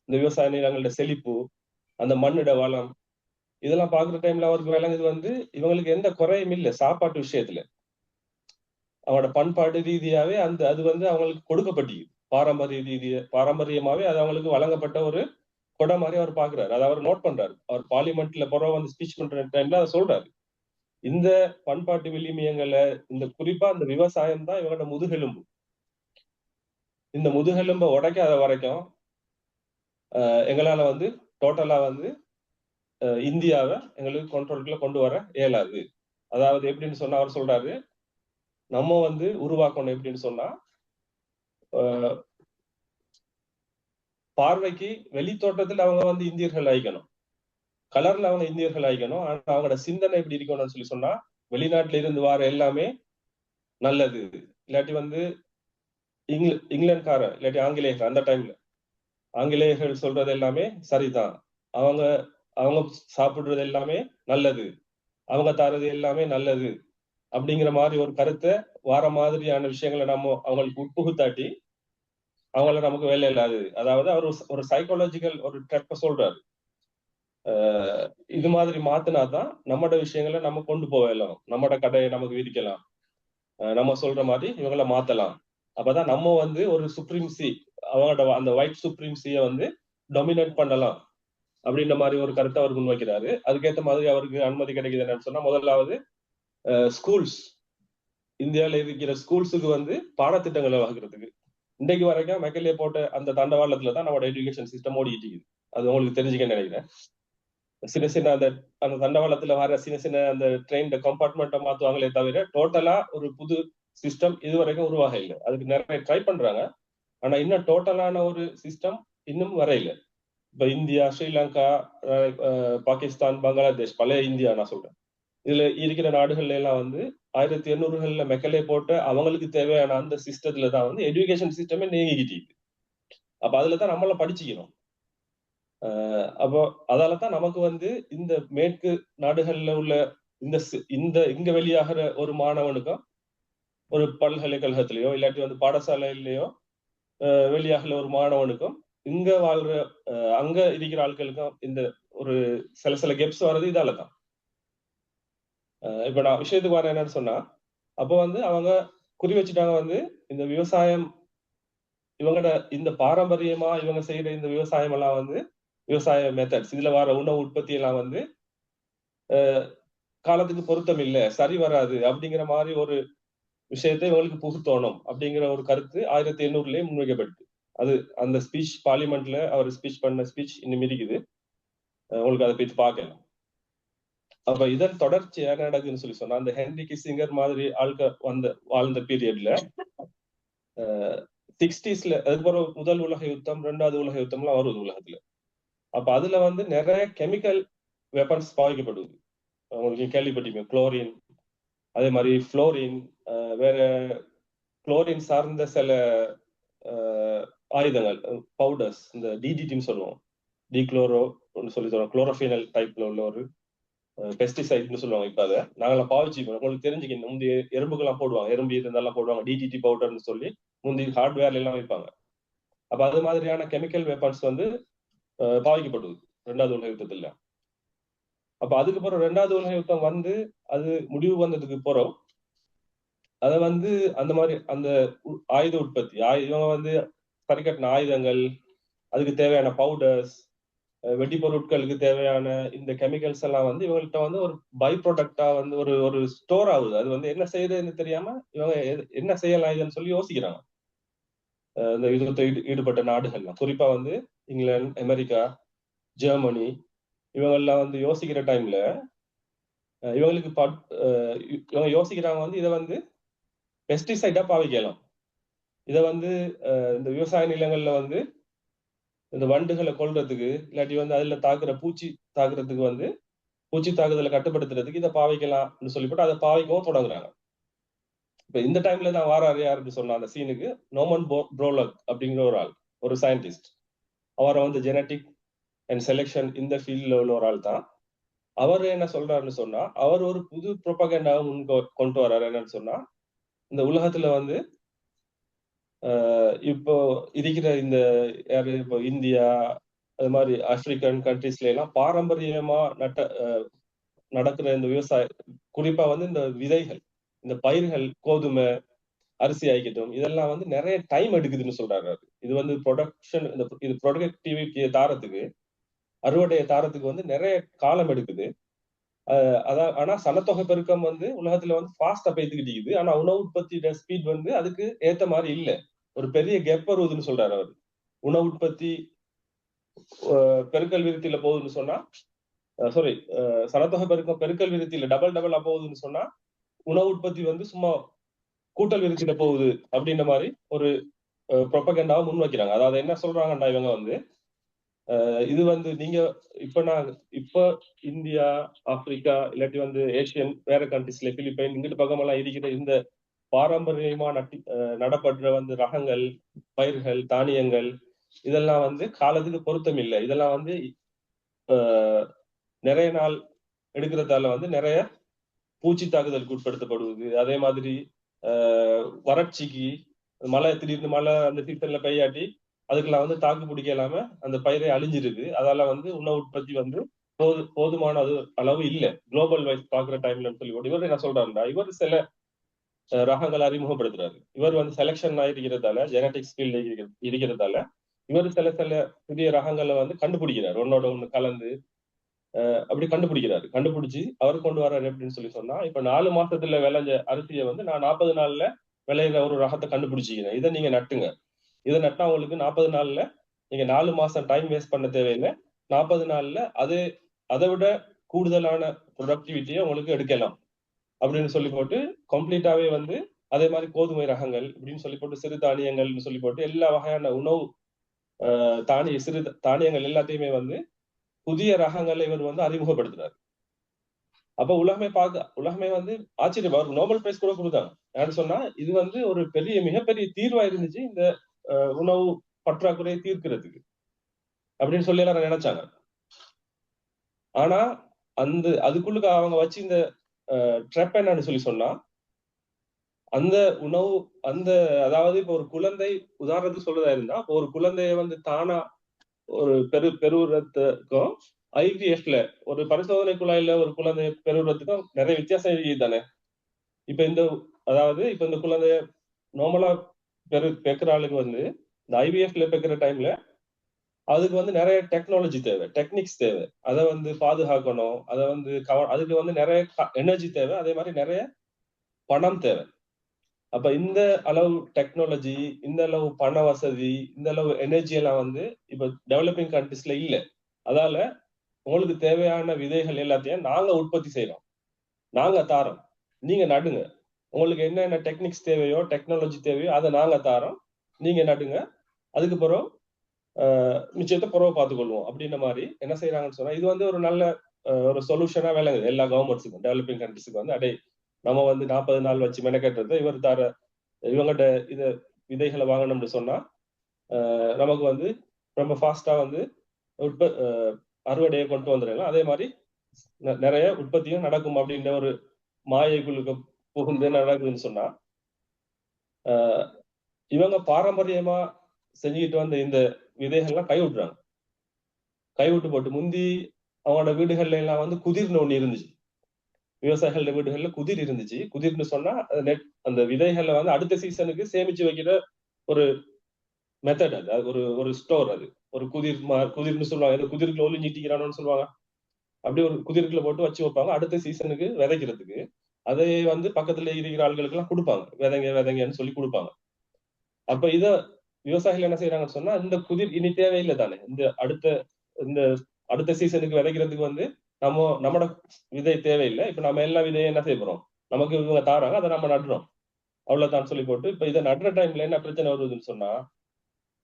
இந்த விவசாய நிலங்களோட செழிப்பு, அந்த மண்ணிட வளம், இதெல்லாம் பாக்குற டைம்ல அவருக்கு விளங்குது வந்து இவங்களுக்கு எந்த குறையும் இல்லை சாப்பாட்டு விஷயத்துல. அவங்களோட பண்பாடு ரீதியாவே அது வந்து அவங்களுக்கு கொடுக்கப்பட்டிருக்கு. பாரம்பரியமாவே அது அவங்களுக்கு வழங்கப்பட்ட ஒரு கொடை மாதிரி அவர் பாக்குறாரு. அதை அவர் நோட் பண்றாரு. அவர் பார்லிமெண்ட்ல புறம் வந்து ஸ்பீச் பண்ற டைம்ல அதை சொல்றாரு. இந்த பண்பாட்டு விளிமியங்களை, இந்த குறிப்பா இந்த விவசாயம் தான் இவங்களோட முதுகெலும்பு. இந்த முதுகெலும்பை உடைக்காத வரைக்கும் எங்களால வந்து டோட்டலா வந்து இந்தியாவை எங்களுக்கு கண்ட்ரோலுக்குள்ள கொண்டு வர இயலாது. அதாவது எப்படின்னு சொன்னா அவர் சொல்றாரு, நம்ம வந்து உருவாக்கணும் எப்படின்னு சொன்னா, பார்வைக்கு வெளி தோட்டத்தில் அவங்க வந்து இந்தியர்கள் ஆயிக்கணும், கலர்ல அவங்க இந்தியர்கள் ஆயிக்கணும். ஆனா அவங்களோட சிந்தனை எப்படி இருக்கணும்னு சொல்லி சொன்னா, வெளிநாட்டுல இருந்து வார எல்லாமே நல்லது, இல்லாட்டி வந்து இங்கிலாந்துக்காரன் இல்லாட்டி ஆங்கிலேயர்கள், அந்த டைம்ல ஆங்கிலேயர்கள் சொல்றது எல்லாமே சரிதான், அவங்க சாப்பிடுறது எல்லாமே நல்லது, அவங்க தரது எல்லாமே நல்லது அப்படிங்கிற மாதிரி ஒரு கருத்தை வார மாதிரியான விஷயங்களை நம்ம அவங்களுக்கு உட்புகுத்தாட்டி அவங்கள நமக்கு வேலை இல்லாது. அதாவது அவர் ஒரு சைக்காலஜிக்கல் ஒரு ட்ரெப்ப சொல்றாரு. இது மாதிரி மாத்தினாதான் நம்மட விஷயங்களை நம்ம கொண்டு போகலாம், நம்மட கடையை நமக்கு விதிக்கலாம், நம்ம சொல்ற மாதிரி இவங்களை மாத்தலாம். அப்பதான் நம்ம வந்து ஒரு சுப்ரீம்சி, அவங்களோட அந்த ஒயிட் சுப்ரீம்சியை வந்து டொமினேட் பண்ணலாம் அப்படின்ற மாதிரி ஒரு கருத்தை அவர் முன்வைக்கிறாரு. அதுக்கேற்ற மாதிரி அவருக்கு அனுமதி கிடைக்குது என்னன்னு சொன்னா, முதலாவது ஸ்கூல்ஸ், இந்தியாவில இருக்கிற ஸ்கூல்ஸுக்கு வந்து பாடத்திட்டங்களை வகுக்கிறதுக்கு. இன்றைக்கு வரைக்கும் மெக்கலே போட்ட அந்த தண்டவாளத்துல தான் நம்மளோட எஜுகேஷன் சிஸ்டம் ஓடிக்கிட்டு இருக்குது. அது உங்களுக்கு தெரிஞ்சுக்க நினைக்கிறேன். சின்ன சின்ன அந்த அந்த தண்டவாளத்துல வர சின்ன சின்ன அந்த ட்ரெயின் கம்பார்ட்மெண்ட்டை மாத்துவாங்களே தவிர டோட்டலா ஒரு புது சிஸ்டம் இது வரைக்கும் உருவாக இல்லை. அதுக்கு நிறைய ட்ரை பண்றாங்க. ஆனா இன்னும் டோட்டலான ஒரு சிஸ்டம் இன்னும் வர இல்லை. இப்ப இந்தியா, ஸ்ரீலங்கா, பாகிஸ்தான், பங்களாதேஷ், பழைய இந்தியா நான் சொல்றேன், இதுல இருக்கிற நாடுகள்ல எல்லாம் வந்து 1800 மெக்கலே போட்டு அவங்களுக்கு தேவையான அந்த சிஸ்டத்துல தான் வந்து எஜுகேஷன் சிஸ்டமே நீங்கிக்கிட்டு இருக்கு. அப்ப அதுலதான் நம்மள படிச்சுக்கணும். அப்போ அதாலதான் நமக்கு வந்து இந்த மேற்கு நாடுகள்ல உள்ள இந்த இங்க வெளியாகிற ஒரு மாணவனுக்கும் ஒரு பல்கலைக்கழகத்திலேயோ இல்லாட்டி வந்து பாடசாலையிலேயோ வெளியாகிற ஒரு மாணவனுக்கும் இங்க வாழ்ற அங்க இருக்கிற ஆட்களுக்கும் இந்த ஒரு சில சில கெப்ஸ் வர்றது இதாலதான். இப்ப நான் விஷயத்துக்கு வரேன் என்னன்னு சொன்னா, அப்போ வந்து அவங்க குறி வச்சுட்டாங்க வந்து இந்த விவசாயம், இவங்களோட இந்த பாரம்பரியமா இவங்க செய்யற இந்த விவசாயம் எல்லாம் வந்து விவசாய மெத்தட்ஸ், இதுல வர உணவு உற்பத்தி எல்லாம் வந்து காலத்துக்கு பொருத்தம் இல்லை, சரி வராது அப்படிங்கிற மாதிரி ஒரு விஷயத்தை இவங்களுக்கு புகுத்தோணும் அப்படிங்கிற ஒரு கருத்து 1800 முன்வைக்கப்பட்டு, அது அந்த ஸ்பீச் பார்லிமெண்ட்ல அவர் ஸ்பீச் பண்ண ஸ்பீச் இன்னும் இருக்குது. உங்களுக்கு அதை பத்தி பார்க்கலாம். அப்ப இதன் தொடர்ச்சி என்ன நடக்குதுன்னு சொல்லி சொன்னா, அந்த ஹென்ரி கிஸ்ஸிங்கர் மாதிரி ஆட்கள் வாழ்ந்த பீரியட்ல 60ஸ்ல அதுக்கப்புறம் முதல் உலக யுத்தம், 2வது உலக யுத்தம் எல்லாம் வருது உலகத்துல. அப்ப அதுல வந்து நிறைய கெமிக்கல் வெப்பன்ஸ் பாதிக்கப்படுது. உங்களுக்கு கேள்விப்பட்டிருப்பீங்க, குளோரின், அதே மாதிரி புளோரின், வேற குளோரின் சார்ந்த சில ஆயுதங்கள், பவுடர்ஸ், இந்த டிடிடின்னு சொல்லுவோம், டிக்ளோரோ சொல்லி சொல்லுவோம், குளோரோஃபினல் டைப்ல உள்ள ஒரு பெஸ்டிசைட்னு சொல்லுவாங்க. இப்ப அதை நாங்களாம் பாவிச்சுக்கணும். உங்களுக்கு தெரிஞ்சுக்கணும், முந்தைய எறும்புக்கெல்லாம் போடுவாங்க, எறும்பு இருந்தாலும் போடுவாங்க டிடிடி பவுடர்னு சொல்லி முந்தி ஹார்ட்வேர்ல எல்லாம் வைப்பாங்க. அப்ப அது மாதிரியான கெமிக்கல் வெப்பன்ஸ் வந்து பாவிக்கப்படுது 2வது உலக யுத்தத்துல. அப்ப அதுக்கப்புறம் 2வது உலக யுத்தம் வந்து அது முடிவு வந்ததுக்கு அப்புறம் அதை வந்து அந்த மாதிரி அந்த ஆயுத உற்பத்தி, இவங்க வந்து சரிக்கட்டின ஆயுதங்கள், அதுக்கு தேவையான பவுடர்ஸ், வெடி பொருட்களுக்கு தேவையான இந்த கெமிக்கல்ஸ் எல்லாம் வந்து இவங்கள்ட்ட வந்து ஒரு பை ப்ராடக்டா வந்து ஒரு ஒரு ஸ்டோர் ஆகுது. அது வந்து என்ன செய்யறதுன்னு தெரியாம இவங்க என்ன செய்யலாம் இதுன்னு சொல்லி யோசிக்கிறாங்க. இந்த யுத்தத்தை ஈடுபட்ட நாடுகள்லாம், குறிப்பா வந்து இங்கிலாந்து, அமெரிக்கா, ஜெர்மனி, இவங்கெல்லாம் வந்து யோசிக்கிற டைம்ல இவங்களுக்கு இவங்க யோசிக்கிறாங்க வந்து இதை வந்து பெஸ்டிசைடா பாவிக்கலாம். இதை வந்து இந்த விவசாய நிலங்கள்ல வந்து இந்த வண்டுகளை கொல்றதுக்கு, இல்லாட்டி வந்து அதுல தாக்குற பூச்சி தாக்குறதுக்கு வந்து பூச்சி தாக்குதலை கட்டுப்படுத்துறதுக்கு இதை பாவிக்கலாம்னு சொல்லிவிட்டு அதை பாவிக்கவும் தொடங்குறாங்க. இப்ப இந்த டைம்ல தான் வாராரு யாருன்னு சொன்னா அந்த சீனுக்கு, நோமன் ப்ரோலக் அப்படிங்கிற ஒரு ஆள், ஒரு சயின்டிஸ்ட். அவரை வந்து ஜெனட்டிக் அண்ட் செலெக்ஷன் இந்த ஃபீல்ட்ல உள்ள ஒரு ஆள் தான். அவர் என்ன சொல்றாருன்னு சொன்னா, அவர் ஒரு புது ப்ரொபகண்டாவை கொண்டு வர்றாரு. என்னன்னு சொன்னா, இந்த உலகத்துல வந்து இப்போ இருக்கிற இந்த யாரு, இப்போ இந்தியா, அது மாதிரி ஆப்பிரிக்கன் கண்ட்ரீஸ்ல எல்லாம் பாரம்பரியமா நடக்கிற இந்த விவசாயம், குறிப்பா வந்து இந்த விதைகள், இந்த பயிர்கள், கோதுமை, அரிசி ஆகிக்கட்டும், இதெல்லாம் வந்து நிறைய டைம் எடுக்குதுன்னு சொல்றாரு. இது வந்து ப்ரொடக்ஷன், இது ப்ரொடக்டிவிட்டியை தாரத்துக்கு, அறுவடையை தாரத்துக்கு வந்து நிறைய காலம் எடுக்குது. அதான். ஆனா சனத்தொகை பெருக்கம் வந்து உலகத்துல வந்து ஃபாஸ்டா போய்த்துக்கிட்டு, ஆனா உணவு உற்பத்தி ஸ்பீட் வந்து அதுக்கு ஏத்த மாதிரி இல்ல. ஒரு பெரிய கேப் வருதுன்னு சொல்றாரு அவர். உணவு உற்பத்தி பெருக்கல் விருத்தியில போகுதுன்னு சொன்னா, சாரி, சனத்தொகை பெருக்கம் பெருக்கல் விருத்தியில டபுளா போகுதுன்னு சொன்னா, உணவு உற்பத்தி வந்து சும்மா கூட்டல் விருத்தியில போகுது அப்படின்ற மாதிரி ஒரு ப்ரொபகண்டாவை முன்வைக்கிறாங்க. அதாவது என்ன சொல்றாங்கன்னா, இவங்க வந்து இது வந்து நீங்க இப்ப இந்தியா, ஆப்பிரிக்கா, இல்லாட்டி வந்து ஏசியன் வேற கண்ட்ரிஸ்ல பிலிப்பைன் இங்கிட்டு பக்கமெல்லாம் இருக்கிற இந்த பாரம்பரியமா நடப்படுற வந்து ரகங்கள், பயிர்கள், தானியங்கள், இதெல்லாம் வந்து காலத்துக்கு பொருத்தம் இல்லை. இதெல்லாம் வந்து நிறைய நாள் எடுக்கிறதால வந்து நிறைய பூச்சி தாக்குதலுக்கு உட்படுத்தப்படுவது, அதே மாதிரி வறட்சிக்கு, மழை திடீர்னு மழை அந்த சீசன்ல பெய்யாட்டி அதுக்கெல்லாம் வந்து தாக்கு பிடிக்க இல்லாம அந்த பயிரை அழிஞ்சிருக்கு. அதால வந்து உணவு உற்பத்தி வந்து போதுமான அளவு இல்ல. குளோபல் வைஸ் பாக்குற டைம்ல சொல்லி இவர் என்ன சொல்றாருன்னா, இவர் சில ரகங்களை அறிமுகப்படுத்துறாரு. இவர் வந்து செலக்ஷன் ஆயிருக்கிறதால, ஜெனடிக்ஸ் ஃபீல்டு இருக்கிறதால இவர் சில சில புதிய ரகங்களை வந்து கண்டுபிடிக்கிறார். ஒன்னோட ஒண்ணு கலந்து அப்படி கண்டுபிடிக்கிறாரு. கண்டுபிடிச்சு அவர் கொண்டு வர்றாரு அப்படின்னு சொல்லி சொன்னா, இப்ப 4 மாசத்துல விளைஞ்ச அரிசியை வந்து நான் 40 நாள்ல விளையிற ஒரு ரகத்தை கண்டுபிடிச்சிக்கிறேன். இதை நீங்க நட்டுங்க. இதை நட்டா உங்களுக்கு 40 நாள்ல நீங்க 4 மாசம் டைம் வேஸ்ட் பண்ண தேவையில்லை. 40 நாள்ல அதை விட கூடுதலான ப்ரொடக்டிவிட்டியை உங்களுக்கு எடுக்கலாம் அப்படின்னு சொல்லி போட்டு கம்ப்ளீட்டாவே வந்து அதே மாதிரி கோதுமை ரகங்கள் அப்படின்னு சொல்லி போட்டு சிறு தானியங்கள்னு சொல்லி போட்டு எல்லா வகையான உணவு சிறு தானியங்கள் எல்லாத்தையுமே வந்து புதிய ரகங்களை இவர் வந்து அறிமுகப்படுத்துறாரு. அப்ப உலகமே வந்து ஆச்சரியம். அவருக்கு நோபல் பிரைஸ் கூட கொடுத்தாங்க. யாரு சொன்னா இது வந்து ஒரு மிகப்பெரிய தீர்வா இருந்துச்சு இந்த உணவு பற்றாக்குறையை தீர்க்கிறதுக்கு அப்படின்னு சொல்லி எல்லாரும் நினைச்சாங்க. ஆனா அதுக்குள்ள அவங்க வச்சு இந்த ட்ரெப் என்னன்னு சொல்லி சொன்னா, அந்த உணவு அதாவது இப்ப ஒரு குழந்தை உதாரணத்துக்கு சொல்றதா இருந்தா, ஒரு குழந்தைய வந்து தானா ஒரு பெறுவதற்கும் ஐவிஎஃப்ல ஒரு பரிசோதனை குழாயில ஒரு குழந்தைய பெறுவதற்கும் நிறைய வித்தியாசம் இருக்குது தானே. இப்ப இந்த குழந்தைய நார்மலா பெக்கிற ஆளுக்கு வந்து இந்த ஐவிஎஃப்ல பெக்கிற டைம்ல அதுக்கு வந்து நிறைய டெக்னாலஜி தேவை, டெக்னிக்ஸ் தேவை. அதை வந்து பாதுகாக்கணும், அதை வந்து அதுக்கு வந்து நிறைய எனர்ஜி தேவை, அதே மாதிரி நிறைய பணம் தேவை. அப்ப இந்த அளவு டெக்னாலஜி, இந்த அளவு பண வசதி, இந்த அளவு எனர்ஜி எல்லாம் வந்து இப்ப டெவலப்பிங் கண்ட்ரிஸ்ல இல்ல. அதால உங்களுக்கு தேவையான விதைகள் எல்லாத்தையும் நாங்க உற்பத்தி செய்யறோம், நாங்க தாரோம், நீங்க நடுங்க. உங்களுக்கு என்னென்ன டெக்னிக்ஸ் தேவையோ, டெக்னாலஜி தேவையோ அதை நாங்க தாரோம், நீங்க நடுங்க. அதுக்கு பிறகு நிச்சயத்தை பிறகு பார்த்துக்கொள்வோம் அப்படின்ற மாதிரி என்ன செய்யறாங்கன்னு சொன்னா, இது வந்து ஒரு நல்ல ஒரு சொல்யூஷனா விளங்குது எல்லா கவர்மெண்ட்ஸுக்கும். டெவலப்பிங் கண்ட்ரிஸுக்கு வந்து நம்ம வந்து 40 நாள் வச்சு மெனக்கட்டுறது, இவங்ககிட்ட விதைகளை வாங்கணும்னு சொன்னா நமக்கு வந்து ரொம்ப ஃபாஸ்டா வந்து அறுவடையை கொண்டு வந்துடலாம், அதே மாதிரி நிறைய உற்பத்தியும் நடக்கும் அப்படின்ற ஒரு மாயைக்குள்ளுக்கு புகுந்து நடக்குதுன்னு சொன்னா, இவங்க பாரம்பரியமா செஞ்சுக்கிட்டு வந்த இந்த விதைகள்லாம் கைவிட்டு போட்டு முந்தி அவங்களோட வீடுகள்ல எல்லாம் வந்து குதிர்னு ஒண்ணு இருந்துச்சு. விவசாயிகளோட வீடுகள்ல குதிர் இருந்துச்சு. குதிர்னு சொன்னா அந்த விதைகளை வந்து அடுத்த சீசனுக்கு சேமிச்சு வைக்கிற ஒரு மெத்தட். அது ஒரு ஸ்டோர். அது ஒரு குதிர்னு சொல்லுவாங்க. குதிர்ல ஒளிஞ்சிட்டிக்கிறானு சொல்லுவாங்க. அப்படி ஒரு குதிர்க்குள்ள போட்டு வச்சு வைப்பாங்க அடுத்த சீசனுக்கு விதைக்கிறதுக்கு. அதை வந்து பக்கத்துல இருக்கிற ஆள்களுக்கு எல்லாம் கொடுப்பாங்க, விதைங்கன்னு சொல்லி கொடுப்பாங்க. அப்ப விவசாயிகள் என்ன செய்யறாங்கன்னு சொன்னா, இந்த குதிர் இனி தேவையில்லை தானே, இந்த அடுத்த சீசனுக்கு விதைக்கிறதுக்கு வந்து நம்மட விதை தேவையில்லை, இப்ப நம்ம எல்லா விதையும் என்ன செய்ய போறோம், நமக்கு இவங்க தாராங்க, அதை நம்ம நடுறோம், அவ்வளவுதான் சொல்லி போட்டு. இப்ப இதை நடுற டைம்ல என்ன பிரச்சனை வருதுன்னு சொன்னா,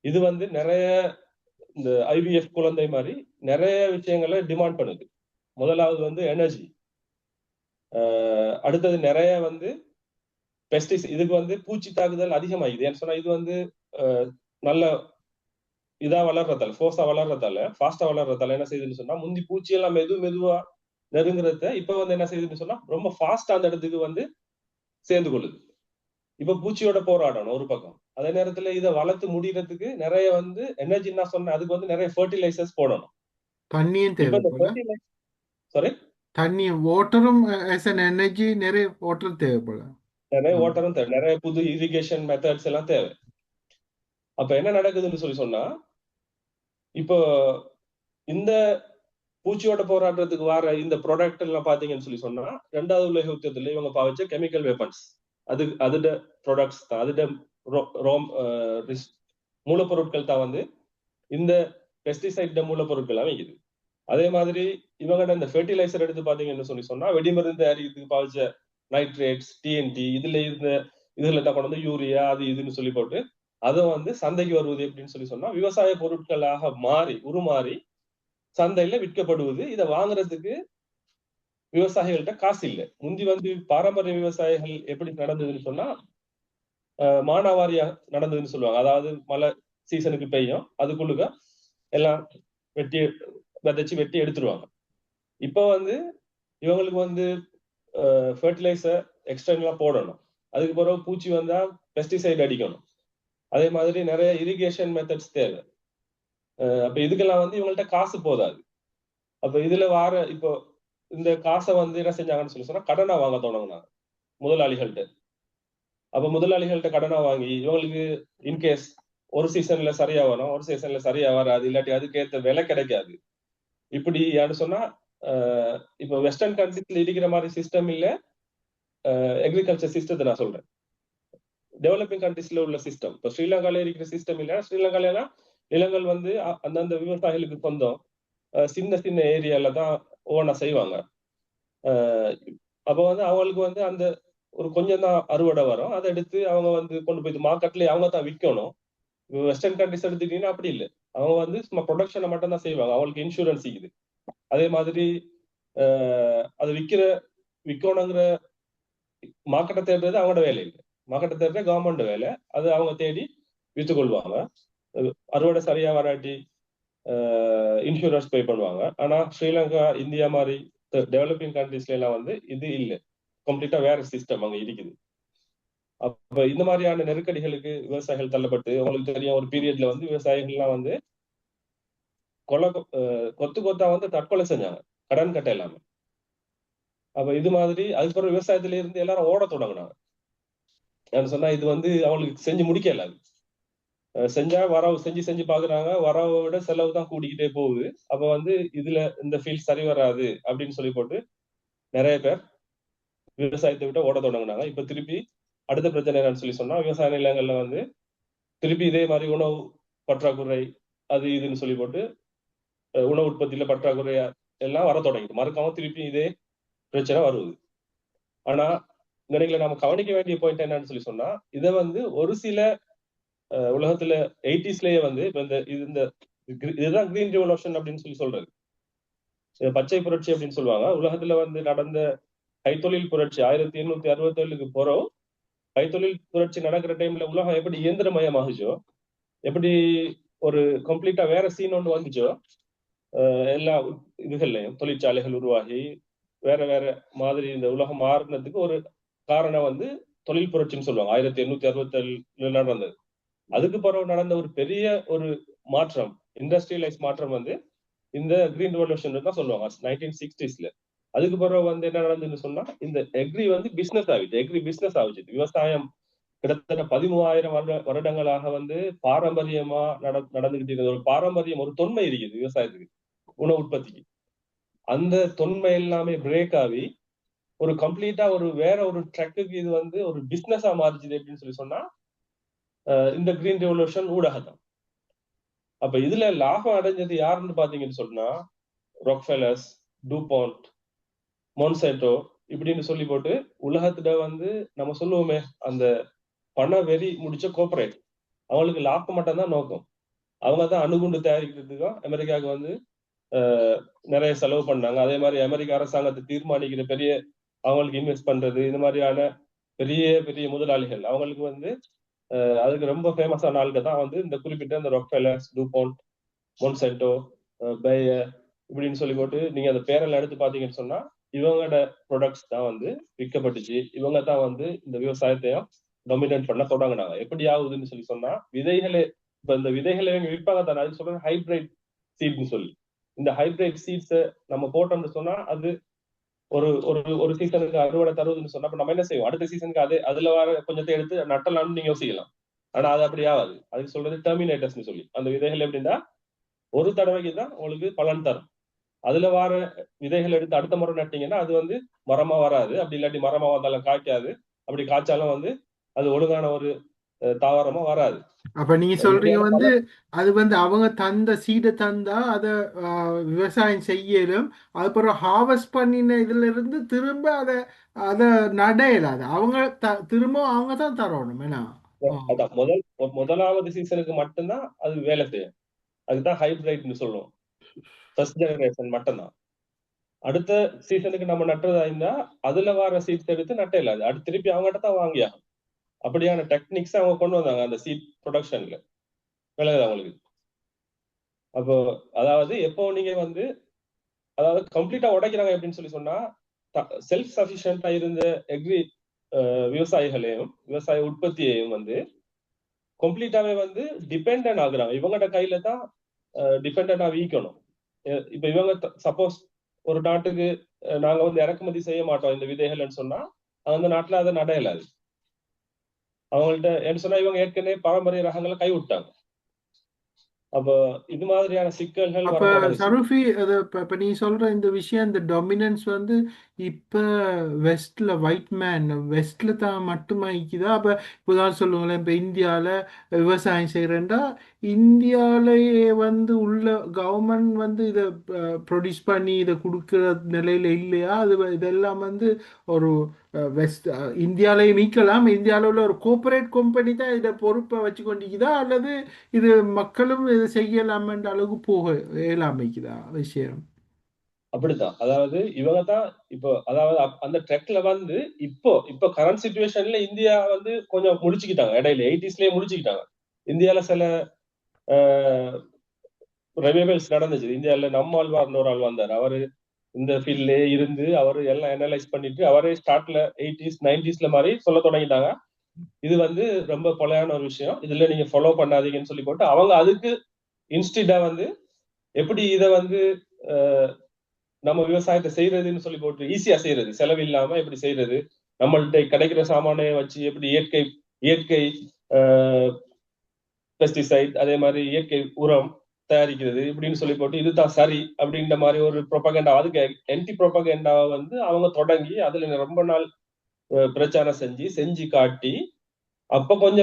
இது வந்து நிறைய இந்த ஐவிஎஃப் குழந்தை மாதிரி நிறைய விஷயங்களை டிமாண்ட் பண்ணுது. முதலாவது வந்து எனர்ஜி, அடுத்தது நிறைய வந்து இதுக்கு வந்து பூச்சி தாக்குதல் அதிகமாகுது. ஏன்னு சொன்னா இது வந்து நல்ல ஃபாஸ்டா வளர்றதால என்ன செய்யுதுன்னு சொன்னா, முந்தி பூச்சி எல்லாம் மெதுவா நெருங்குறத இப்ப வந்து என்ன செய்யுதுன்னு சொன்னா ரொம்ப ஃபாஸ்டா அந்த இடத்துக்கு வந்து சேர்ந்து கொள்ளுது. இப்ப பூச்சியோட போராடணும் ஒரு பக்கம், அதே நேரத்துல இதை வளர்த்து முடியறதுக்கு நிறைய வந்து எனர்ஜி நான் சொன்னேன், அதுக்கு வந்து நிறைய ஃபர்டிலைசர்ஸ் போடணும். தண்ணியும் தேவைப்பட, சாரி தண்ணியும் வாட்டரும் எனர்ஜி, நிறைய வாட்டர் தேவைப்படும், நிறைய வாட்டரும் தேவை, நிறைய புது இரிகேஷன் மெத்தட்ஸ் எல்லாம் தேவை. அப்ப என்ன நடக்குதுன்னு சொல்லி சொன்னா, இப்போ இந்த பூச்சியோட போராட்டத்துக்கு வர இந்த ப்ராடக்ட் எல்லாம் பாத்தீங்கன்னு சொல்லி சொன்னா, 2வது உலக யுத்தத்துல இவங்க பாவிச்ச கெமிக்கல் வெப்பன்ஸ், அதுட ப்ராடக்ட்ஸ் தான், அதுட மூலப்பொருட்கள் தான் வந்து இந்த பெஸ்டிசைட் மூலப்பொருட்கள் அமைக்குது. அதே மாதிரி இவங்கட இந்த ஃபெர்டிலைசர் எடுத்து பாத்தீங்கன்னு சொல்லி சொன்னா, வெடிமருந்து தயாரிக்கிறதுக்கு பாவிச்ச நைட்ரேட்ஸ், டிஎன்டி, இதுல தான் கொண்டு வந்து யூரியா அது இதுன்னு சொல்லி போட்டு அதை வந்து சந்தைக்கு வருவது எப்படின்னு சொல்லி சொன்னா, விவசாய பொருட்களாக உருமாறி சந்தையில விற்கப்படுவது. இதை வாங்குறதுக்கு விவசாயிகள்கிட்ட காசு இல்லை. முந்தி வந்து பாரம்பரிய விவசாயிகள் எப்படி நடந்ததுன்னு சொன்னா, மானாவாரியா நடந்ததுன்னு சொல்லுவாங்க. அதாவது மழை சீசனுக்கு பெய்யும், அதுக்குள்ளுக்க எல்லாம் விதைச்சு வெட்டி எடுத்துருவாங்க. இப்ப வந்து இவங்களுக்கு வந்து ஃபர்டிலைசர் எக்ஸ்டர்னலா போடணும். அதுக்கு பிறகு பூச்சி வந்தா பெஸ்டிசைட் அடிக்கணும். அதே மாதிரி நிறைய இரிகேஷன் மெத்தட்ஸ் தேவை. அப்ப இதுக்கெல்லாம் வந்து இவங்கள்ட்ட காசு போதாது. அப்ப இதுல இப்போ இந்த காசை வந்து என்ன செஞ்சாங்கன்னு சொல்லி சொன்னா கடனா வாங்க தொடங்கினாங்க முதலாளிகள்கிட்ட. அப்ப முதலாளிகள்கிட்ட கடனா வாங்கி இவங்களுக்கு இன்கேஸ் ஒரு சீசன்ல சரியா வரும், ஒரு சீசன்ல சரியா வராது, இல்லாட்டி அதுக்கேற்ற விலை கிடைக்காது. இப்படி யாரு சொன்னா இப்போ வெஸ்டர்ன் கண்ட்ரிஸ்ல இருக்கிற மாதிரி சிஸ்டம் இல்ல அக்ரிகல்ச்சர் சிஸ்டத்தை நான் சொல்றேன். டெவலப்பிங் கண்ட்ரிஸ்ல உள்ள சிஸ்டம். இப்போ ஸ்ரீலங்கால இருக்கிற சிஸ்டம் இல்ல. ஸ்ரீலங்கால நிலங்கள் வந்து அந்தந்த விவசாயிகளுக்கு சொந்தம். சின்ன சின்ன ஏரியால தான் ஓனா செய்வாங்க. அப்ப வந்து அவங்களுக்கு வந்து அந்த ஒரு கொஞ்சம் தான் அறுவடை வரும். அதை எடுத்து அவங்க வந்து கொண்டு போய் மார்க்கெட்ல அவங்க தான் விற்கணும். வெஸ்டர்ன் கண்ட்ரிஸ் எடுத்துக்கிட்டீங்கன்னா அப்படி இல்லை. அவங்க வந்து சும்மா ப்ரொடக்ஷனை மட்டும் தான் செய்வாங்க. அவங்களுக்கு இன்சூரன்ஸ் இருக்குது. அதே மாதிரி அது விற்கணுங்கிற மார்க்கெட்டை தேடுறது அவங்களோட வேலை இல்லை. மார்க்கெட்டை தேடுறது கவர்மெண்ட் வேலை. அது அவங்க தேடி விற்று கொள்வாங்க. அறுவடை சரியா வராட்டி இன்சூரன்ஸ் பே பண்ணுவாங்க. ஆனா ஸ்ரீலங்கா, இந்தியா மாதிரி டெவலப்பிங் கண்ட்ரிஸ்ல எல்லாம் வந்து இது இல்லை. கம்ப்ளீட்டா வேற சிஸ்டம் அங்க இருக்குது. அப்ப இந்த மாதிரியான நெருக்கடிகளுக்கு விவசாயிகள் தள்ளப்பட்டு, உங்களுக்கு தெரியும் ஒரு பீரியட்ல வந்து விவசாயிகள்லாம் வந்து கொத்து கொத்தா வந்து தற்கொலை செஞ்சாங்க, கடன் கட்ட இல்லாம. அப்ப இது மாதிரி அதுக்கப்புறம் விவசாயத்துல இருந்து எல்லாரும் ஓட தொடங்கினாங்க. நான் சொன்னா இது வந்து அவங்களுக்கு செஞ்சு முடிக்கல. செஞ்சா வரவு செஞ்சு பாக்குறாங்க, வரவை விட செலவு தான் கூடிக்கிட்டே போகுது. அப்ப வந்து இதுல இந்த ஃபீல்ட் சரி வராது அப்படின்னு சொல்லி போட்டு நிறைய பேர் விவசாயத்தை விட்டு ஓட தொடங்கினாங்க. இப்ப திருப்பி அடுத்த பிரச்சனை என்னன்னு சொல்லி சொன்னா, விவசாய நிலங்கள்ல வந்து திருப்பி இதே மாதிரி உணவு பற்றாக்குறை அது இதுன்னு சொல்லி போட்டு உணவு உற்பத்தியில பற்றாக்குறை எல்லாம் வர தொடங்கிட்டு மறுக்காம திருப்பி இதே பிரச்சனை வருது. ஆனா நினைக்கல நம்ம கவனிக்க வேண்டிய பாயிண்ட் என்னன்னு சொல்லி சொன்னா, இதை வந்து ஒரு சில உலகத்துல 80ஸ்லயே வந்து இப்ப இந்த இதுதான் கிரீன் ரெவல்யூஷன் அப்படின்னு சொல்லி சொல்றது. பச்சை புரட்சி அப்படின்னு சொல்லுவாங்க. உலகத்துல வந்து நடந்த கைத்தொழில் புரட்சி 1867க்கு போறோம். கைத்தொழில் புரட்சி நடக்கிற டைம்ல உலகம் எப்படி இயந்திரமயமாகுச்சோ, எப்படி ஒரு கம்ப்ளீட்டா வேற சீன் ஒன்று வந்துச்சோ, எல்லா இதுகள்லையும் தொழிற்சாலைகள் உருவாகி வேற வேற மாதிரி இந்த உலகம் மாறினதுக்கு ஒரு காரணம் வந்து தொழில் புரட்சின்னு சொல்லுவாங்க. 1867 நடந்தது. அதுக்கு பிறகு நடந்த ஒரு பெரிய ஒரு மாற்றம், இண்டஸ்ட்ரியலைஸ் மாற்றம் வந்து இந்த கிரீன் ரெவல்யூஷன் தான் சொல்லுவாங்க 1960ஸ்ல. அதுக்கு பிறகு வந்து என்ன நடந்ததுன்னு சொன்னா, இந்த எக்ரி வந்து பிசினஸ் ஆகிடுச்சு. எக்ரி பிசினஸ் ஆகிடுச்சு. விவசாயம் கிட்டத்தட்ட 13,000 வருடங்களாக வந்து பாரம்பரியமா நடந்துகிட்டு இருக்கிற ஒரு பாரம்பரியம், ஒரு தொன்மை இருக்குது விவசாயத்துக்கு, உணவு உற்பத்திக்கு. அந்த தொன்மை எல்லாமே பிரேக் ஆகி ஒரு கம்ப்ளீட்டா ஒரு வேற ஒரு ட்ரக்குக்கு இது வந்து ஒரு பிசினஸா மாறிச்சுது அப்படின்னு சொல்லி சொன்னா இந்த கிரீன் ரெவல்யூஷன் ஊடாக தான். அப்ப இதுல லாபம் அடைஞ்சது யாருன்னு பாத்தீங்கன்னு சொன்னா, ராக்ஃபெல்லர்ஸ், டூபாண்ட், மொன்சேட்டோ இப்படின்னு சொல்லி போட்டு உலகத்துல வந்து நம்ம சொல்லுவோமே அந்த பண வெறி முடிச்ச கோஆபரேட், அவங்களுக்கு லாபம் மட்டும் தான் நோக்கம். அவங்க தான் அணுகுண்டு தயாரிக்கிறதுக்கும் அமெரிக்காவுக்கு வந்து நிறைய செலவு பண்ணாங்க. அதே மாதிரி அமெரிக்க அரசாங்கத்தை தீர்மானிக்கிற பெரிய அவங்களுக்கு இன்வெஸ்ட் பண்றது, இது மாதிரியான பெரிய பெரிய முதலாளிகள் அவங்களுக்கு வந்து அதுக்கு ரொம்ப ஃபேமஸான ஆளுங்க தான் வந்து இந்த குறிப்பிட்ட இந்த ராக்ஃபெல்லர்ஸ், டூபாண்ட், மொன்சென்டோ, பேயர் இப்படின்னு சொல்லி போட்டு நீங்க அந்த பேரெல்லாம் எடுத்து பாத்தீங்கன்னு சொன்னா இவங்களோட ப்ராடக்ட்ஸ் தான் வந்து விற்கப்பட்டுச்சு. இவங்க தான் வந்து இந்த விவசாயத்தையும் டொமினேட் பண்ண தொடங்கினாங்க. எப்படி ஆகுதுன்னு சொல்லி சொன்னா, விதைகளை இப்ப இந்த விதைகளை விற்பாங்க தானே, அது சொல்றது ஹைபிரிட் சீட்னு சொல்லி. இந்த ஹைபிரிட் சீட்ஸை நம்ம போட்டோம்னு சொன்னா அது ஒரு ஒரு ஒரு சீசனுக்கு அறுவடை தருவதுன்னு சொன்னா நம்ம என்ன செய்வோம், அடுத்த சீசனுக்கு அதுல வர கொஞ்சத்தை எடுத்து நட்டலாம்னு நீங்க யோசிக்கலாம். ஆனா அது அப்படி ஆகாது. அதுக்கு சொல்றது டெர்மினேட்டர்ஸ்னு சொல்லி. அந்த விதைகள் எப்படின்னா ஒரு தடவைக்கு தான் உங்களுக்கு பலன் தரும். அதுல வர விதைகள் எடுத்து அடுத்த முறை நட்டீங்கன்னா அது வந்து மரமா வராது. அப்படி இல்லாட்டி மரமா வந்தாலும் காய்க்காது. அப்படி காய்ச்சாலும் வந்து அது ஒழுங்கான ஒரு தாவரமா வராது. அப்ப நீங்க சொல்றீங்க இப்படியான வந்து அது வந்து அவங்க தந்த சீடை தந்தா அதை விவசாயம் செய்யலும், அதுக்கப்புறம் ஹார்வெஸ்ட் பண்ணின இதுல இருந்து திரும்ப அதை நட இயலாது. அவங்க திரும்ப அவங்க தான் தரணும் என்ன? அதான் முதலாவது சீசனுக்கு மட்டும்தான் அது வேலை செய்யும். அதுதான் ஹைபிரைட்னு சொல்லுவோம். ஃபர்ஸ்ட் ஜெனரேஷன் மட்டும்தான். அடுத்த சீசனுக்கு நம்ம நட்டுறதா இருந்தா அதுல வர சீட்ஸ் எடுத்து நட்ட இல்லாது. அடுத்து திருப்பி அவங்ககிட்ட தான் வாங்கியாகும். அப்படியான டெக்னிக்ஸ் அவங்க கொண்டு வந்தாங்க அந்த சீட் ப்ரொடக்ஷன்ல. விளங்குது அவங்களுக்கு. அப்போ அதாவது எப்போ நீங்க வந்து அதாவது கம்ப்ளீட்டா உடைக்கிறாங்க அப்படின்னு சொல்லி சொன்னா, செல்ஃப் சஃபிஷியண்டா இருந்த எக்ரி விவசாயிகளையும் விவசாய உற்பத்தியையும் வந்து கம்ப்ளீட்டாவே வந்து டிபெண்ட் ஆகுறாங்க. இவங்கட கையில தான் டிபெண்டா வீக்கணும். இப்ப இவங்க சப்போஸ் ஒரு நாட்டுக்கு நாங்க வந்து இறக்குமதி செய்ய மாட்டோம் இந்த விதைகள்னு சொன்னா அந்த நாட்டுல அதை நட இயலாது. அவங்கள்ட்ட என்ன சொன்னா இவங்க ஏற்கனவே பாரம்பரிய ரகங்களை கைவிட்டாங்க. அப்ப இது மாதிரியான சிக்கல்கள் அப்ப வர தொடங்குச்சு. சருஃபி அது இப்ப நீ சொல்ற இந்த விஷயம், இந்த டொமினன்ஸ் வந்து இப்ப வெஸ்ட்ல ஒயிட் மேன் வெஸ்ட்ல தான் மட்டுமா இருக்குதா? அப்ப இப்போதான் சொல்லுங்களேன், இப்ப இந்தியால விவசாயம் செய்யறேன்டா, இந்தியாலயே வந்து உள்ள கவர்மெண்ட் வந்து இதை ப்ரொடியூஸ் பண்ணி இதை கொடுக்குற நிலையில இல்லையா? இதெல்லாம் வந்து ஒரு வெஸ்ட் இந்தியாலயே மீட்கலாம், இந்தியாவில் உள்ள ஒரு கோஆபரேட் கம்பெனி தான் இதை பொறுப்பை வச்சு கொண்டிருக்குதா, அல்லது இது மக்களும் இது செய்யலாமன்ற அளவுக்கு போக இயலாமைக்குதா விஷயம்? அப்படித்தான். அதாவது இவங்க தான் இப்போ அதாவது அந்த ட்ரெக்ல வந்து இப்போ கரண்ட் சிச்சுவேஷன்ல இந்தியா வந்து கொஞ்சம் முடிச்சுக்கிட்டாங்க. இடையில 80ஸ்லயே முடிச்சுக்கிட்டாங்க. இந்தியால சில ரெவியூவல்ஸ் நடந்துச்சு. இந்தியால நம்மாழ்வார்னு ஒரு ஆள் வந்தார். அவரு இந்த ஃபீல்ட்லயே இருந்து அவரு எல்லாம் அனலைஸ் பண்ணிட்டு அவரே ஸ்டார்ட்ல 80s 90ஸ்ல மாதிரி சொல்ல தொடங்கிட்டாங்க. இது வந்து ரொம்ப கொலையான ஒரு விஷயம், இதுல நீங்க ஃபாலோ பண்ணாதீங்கன்னு சொல்லி போட்டு அவங்க அதுக்கு இன்ஸ்டிடா வந்து எப்படி இதை வந்து நம்ம விவசாயத்தை செய்யறதுன்னு சொல்லி போட்டு ஈஸியா செய்யறது, செலவு இல்லாம எப்படி செய்யறது, நம்மள்ட்ட கிடைக்கிற சாமானை வச்சு எப்படி இயற்கை இயற்கை பெஸ்டிசைட் அதே மாதிரி இயற்கை உரம் தயாரிக்கிறது இப்படின்னு சொல்லி போட்டு இதுதான் சரி அப்படின்ற மாதிரி ஒரு ப்ரொபகண்டா, அதுக்கு என்டி ப்ரொபகண்டாவை வந்து அவங்க தொடங்கி அதுல ரொம்ப நாள் பிரச்சாரம் செஞ்சு காட்டி அப்ப வந்து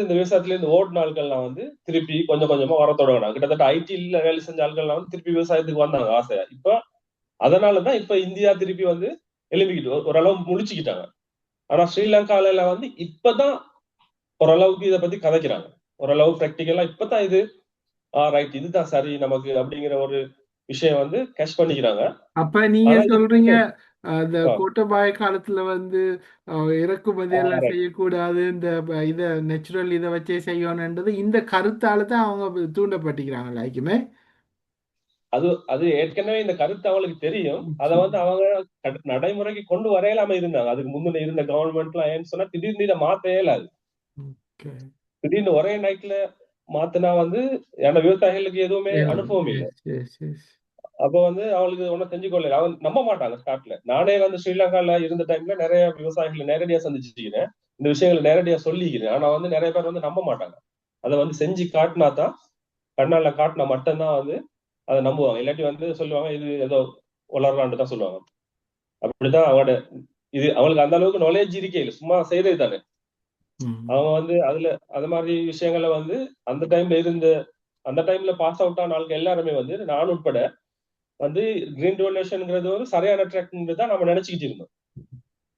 இந்த விவசாயத்துல இருந்து ஓடு நாட்கள்லாம் வந்து திருப்பி கொஞ்சம் கொஞ்சமா வர தொடங்கினாங்க. கிட்டத்தட்ட ஐடில வேலை செஞ்ச ஆட்கள்லாம் வந்து திருப்பி விவசாயத்துக்கு வந்தாங்க ஆசையா. இப்ப அதனாலதான் இப்ப இந்தியா திருப்பி வந்து எழும்பிக்கிட்டு ஓரளவு முடிச்சுக்கிட்டாங்க. ஆனா ஸ்ரீலங்கால வந்து இப்பதான் ஓரளவுக்கு இதை பத்தி கதைக்கிறாங்க. ஓரளவு பிராக்டிக்கலா இப்பதான் இது ரைட் இதுதான் சரி நமக்கு அப்படிங்கிற ஒரு விஷயம் வந்து கேஷ் பண்ணிக்கிறாங்க. அப்ப நீங்க ஆனா சொல்றீங்க இது அந்த கோட்டபாய காலத்துல வந்து இறக்குமதி எல்லாம் ரைட். செய்யக்கூடாது, இந்த இதை நேச்சுரல் இதை வச்சே செய்யணுன்றது இந்த கருத்தால தான் அவங்க தூண்டப்பட்டிக்கிறாங்களா ஐக்குமே? அது அது ஏற்கனவே இந்த கருத்து அவங்களுக்கு தெரியும். அதை வந்து அவங்க நடைமுறைக்கு கொண்டு வரையலாம இருந்தாங்க. அதுக்கு முன்ன இருந்த கவர்மெண்ட் எல்லாம் ஏன்னு சொன்னா திடீர்னு இதை மாத்த இயலாது. திடீர்னு ஒரே நைட்ல மாத்தினா வந்து ஏன்னா விவசாயிகளுக்கு எதுவுமே அனுபவம் இல்லை. அப்ப வந்து அவங்களுக்கு ஒன்னும் செஞ்சுக்கொள்ள அவங்க நம்ப மாட்டாங்க ஸ்டார்ட்ல. நானே வந்து ஸ்ரீலங்கால இருந்த டைம்ல நிறைய விவசாயிகளை நேரடியா சந்திச்சுக்கிறேன், இந்த விஷயங்களை நேரடியா சொல்லிக்கிறேன். ஆனா வந்து நிறைய பேர் வந்து நம்ப மாட்டாங்க. அதை வந்து செஞ்சு காட்டினா தான், கண்ணால காட்டினா மட்டும்தான் வந்து அதை நம்புவாங்க. இல்லாட்டி வந்து சொல்லுவாங்க இது ஏதோ வளரலான்னு தான் சொல்லுவாங்க. அப்படிதான் அவங்களோட இது அவங்களுக்கு அந்த அளவுக்கு நாலேஜ் இருக்கே இல்லை, சும்மா செய்யறது தானே. அவங்க வந்து அதுல அது மாதிரி விஷயங்களை வந்து அந்த டைம்ல பாஸ் அவுட் ஆன ஆளுங்க எல்லாருமே வந்து நான் உட்பட வந்து கிரீன் ரெவல்யூஷன்ங்கிறது ஒரு சரியான ட்ராக்ங்கிறது தான் நம்ம நினைச்சுக்கிட்டு இருந்தோம்.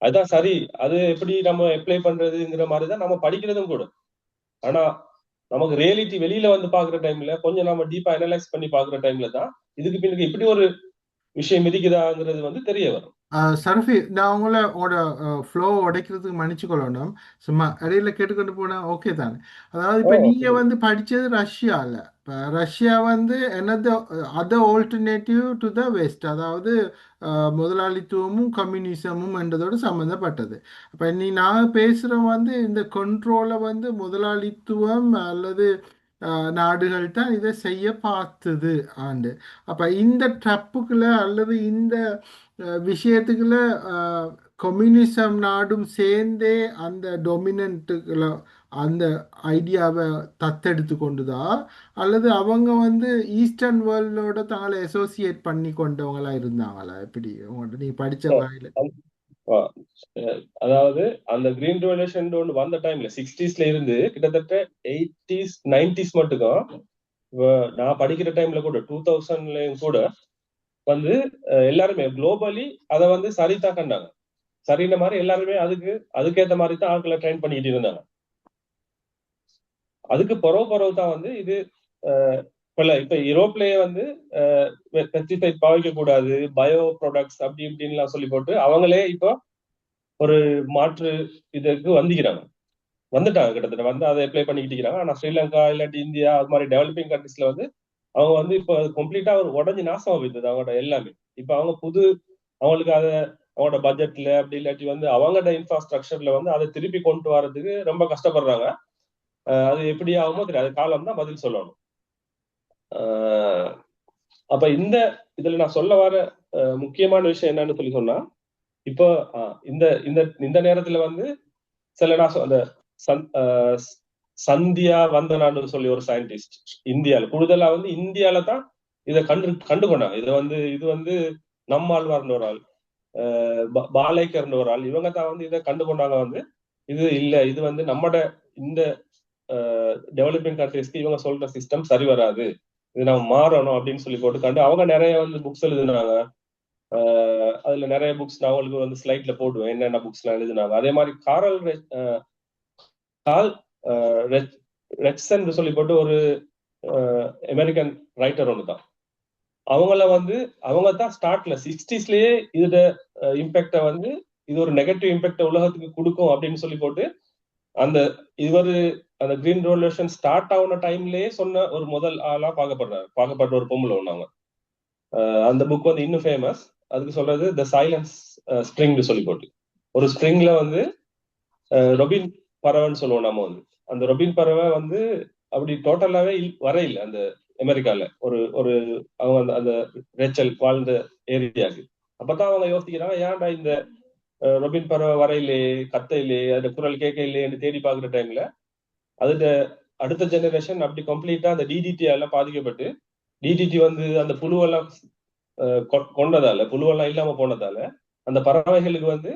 அதுதான் சரி, அது எப்படி நம்ம அப்ளை பண்றதுங்கிற மாதிரி தான் நம்ம படிக்கிறதும் கூட. ஆனா நமக்கு ரியாலிட்டி வெளியில வந்து பாக்குற டைம்ல கொஞ்சம் நம்ம டீப்பா அனலைஸ் பண்ணி பாக்குற டைம்ல தான் இதுக்கு பின்னுக்கு இப்படி ஒரு விஷயம் இருக்குதாங்கிறது வந்து தெரிய வரும். சரஃபி, நான் உங்களோட ஃப்ளோ உடைக்கிறதுக்கு மன்னிச்சுக்கொள்ளணும். சும்மா இடையில கேட்டுக்கொண்டு போனா ஓகே தானே? அதாவது இப்போ நீங்க வந்து படிச்சது ரஷ்யாவில். இப்போ ரஷ்யா வந்து என்னது other alternative to the west, அதாவது முதலாளித்துவமும் கம்யூனிசமும் என்றதோடு சம்மந்தப்பட்டது. அப்போ நான் பேசுகிற வந்து இந்த கண்ட்ரோலை வந்து முதலாளித்துவம் அல்லது நாடுகள் தான் இதை செய்ய பார்த்தது ஆண்டு. அப்போ இந்த ட்ரப்புக்குள்ள அல்லது இந்த விஷயத்துக்குள்ள கம்யூனிசம் நாடும் சேர்ந்தே அந்த டொமினண்ட்டுகளை அந்த ஐடியாவை தத்தெடுத்து கொண்டுதா, அல்லது அவங்க வந்து ஈஸ்டர்ன் வேர்ல்டோட தங்களை அசோசியேட் பண்ணி கொண்டவங்களா இருந்தாங்களா? எப்படி உங்கள்கிட்ட நீ படிச்ச வகையில்? அதாவது அந்த கிரீன் ரெவல்யூஷன் ஒன்று வந்த டைம்ல 60ஸ்ல இருந்து கிட்டத்தட்ட 80s 90s மட்டும்தான். நான் படிக்கிற டைம்ல கூட 2000லயும் கூட வந்து எல்லாருமே குளோபலி அதை வந்து சரிதான் கண்டாங்க. சரின்ற மாதிரி எல்லாருமே அதுக்கேற்ற மாதிரி தான் ஆட்களை ட்ரெயின் பண்ணிக்கிட்டு இருந்தாங்க. அதுக்கு பரவு தான் வந்து இது இப்ப யூரோப்லயே வந்து பெஸ்டிசைட் பாவிக்க கூடாது, பயோ ப்ராடக்ட்ஸ் அப்படி இப்படின்லாம் சொல்லி போட்டு அவங்களே இப்போ ஒரு மாற்று இதுக்கு வந்துட்டாங்க கிட்டத்தட்ட வந்து அதை அப்ளை பண்ணிக்கிட்டு இருக்கிறாங்க. ஆனா ஸ்ரீலங்கா இல்லாட்டி இந்தியா அது மாதிரி டெவலப்பிங் கண்ட்ரீஸ்ல வந்து அவங்க வந்து இப்போ கம்ப்ளீட்டா ஒரு உடஞ்சி நாசமா போயிருந்தது அவங்களோட எல்லாமே. இப்ப அவங்க அவங்களுக்கு அதை அவங்களோட பட்ஜெட்ல அப்படி இல்லாட்டி வந்து அவங்களோட இன்ஃப்ராஸ்ட்ரக்சர்ல வந்து அதை திருப்பி கொண்டு வரதுக்கு ரொம்ப கஷ்டப்படுறாங்க. அது எப்படி ஆகுமோ தெரியாது, காலம் தான் பதில் சொல்லணும். அப்ப இந்த இதுல நான் சொல்ல வர முக்கியமான விஷயம் என்னன்னு சொல்லி சொன்னா, இப்போ இந்த இந்த இந்த நேரத்துல வந்து சில நான் அந்த சந்தியா வந்தனான்னு சொல்லி ஒரு சயின்டிஸ்ட் இந்தியால, கூடுதலா வந்து இந்தியால தான் இதை கண்டு கொண்டாங்க. இது வந்து நம்மாழ்வார்ன்ற ஒரு ஆள், பாலேக்கர்ன்ற ஒரு ஆள், இவங்க தான் வந்து இதை கண்டு கொண்டாங்க. வந்து இது இல்ல, இது வந்து நம்மட இந்த டெவலப்பிங் கண்ட்ரிஸ்க்கு இவங்க சொல்ற சிஸ்டம் சரி வராது, இது நம்ம மாறணும் அப்படின்னு சொல்லி போட்டுக்காண்டு அவங்க நிறைய வந்து புக்ஸ் எழுதுனாங்க. அதுல நிறைய புக்ஸ் நான் அவங்களுக்கு வந்து ஸ்லைட்ல போடுவேன் என்னென்ன புக்ஸ் எல்லாம் எழுதுனாங்க. அதே மாதிரி கால் ரெட்சன் சொல்லி போட்டு ஒரு அமெரிக்கன் ரைட்டர் ஒன்று தான். அவங்கள வந்து அவங்க தான் ஸ்டார்ட்ல 60ஸ்லயே இதோட இம்பாக்ட வந்து இது ஒரு நெகட்டிவ் இம்பாக்ட உலகத்துக்கு கொடுக்கும் அப்படின்னு சொல்லி போட்டு அந்த இவரு அந்த கிரீன் ரெவல்யூஷன் ஸ்டார்ட் ஆன டைம்லயே சொன்ன ஒரு முதல் ஆளா பார்க்கப்படுற ஒரு பொம்பளை ஒண்ணாங்க. அந்த புக் வந்து இன்னும் ஃபேமஸ். அதுக்கு சொல்றது த சைலன்ஸ் ஸ்ப்ரிங் சொல்லி போட்டு, ஒரு ஸ்ப்ரிங்ல வந்து ரொபின் பறவைன்னு சொல்லுவோம் நம்ம வந்து. அந்த ரொபின் பறவை வந்து அப்படி டோட்டலாவே வரையில அந்த அமெரிக்கால ஒரு ஒரு அவங்க அந்த அந்த ரேச்சல் வாழ்ந்த ஏரியாவுக்கு. அப்பதான் அவங்க யோசிக்கிறாங்க, ஏன்டா இந்த ரொபின் பறவை வரையிலே, கத்தையிலே, அந்த குரல் கேட்க இல்லையேன்னு தேடி பாக்குற டைம்ல அதுல அடுத்த ஜெனரேஷன் அப்படி கம்ப்ளீட்டா அந்த டிடிடி எல்லாம் பாதிக்கப்பட்டு, டிடிடி வந்து அந்த புழுவெல்லாம் கொண்டதால, புழுவெல்லாம் இல்லாம போனதால அந்த பறவைகளுக்கு வந்து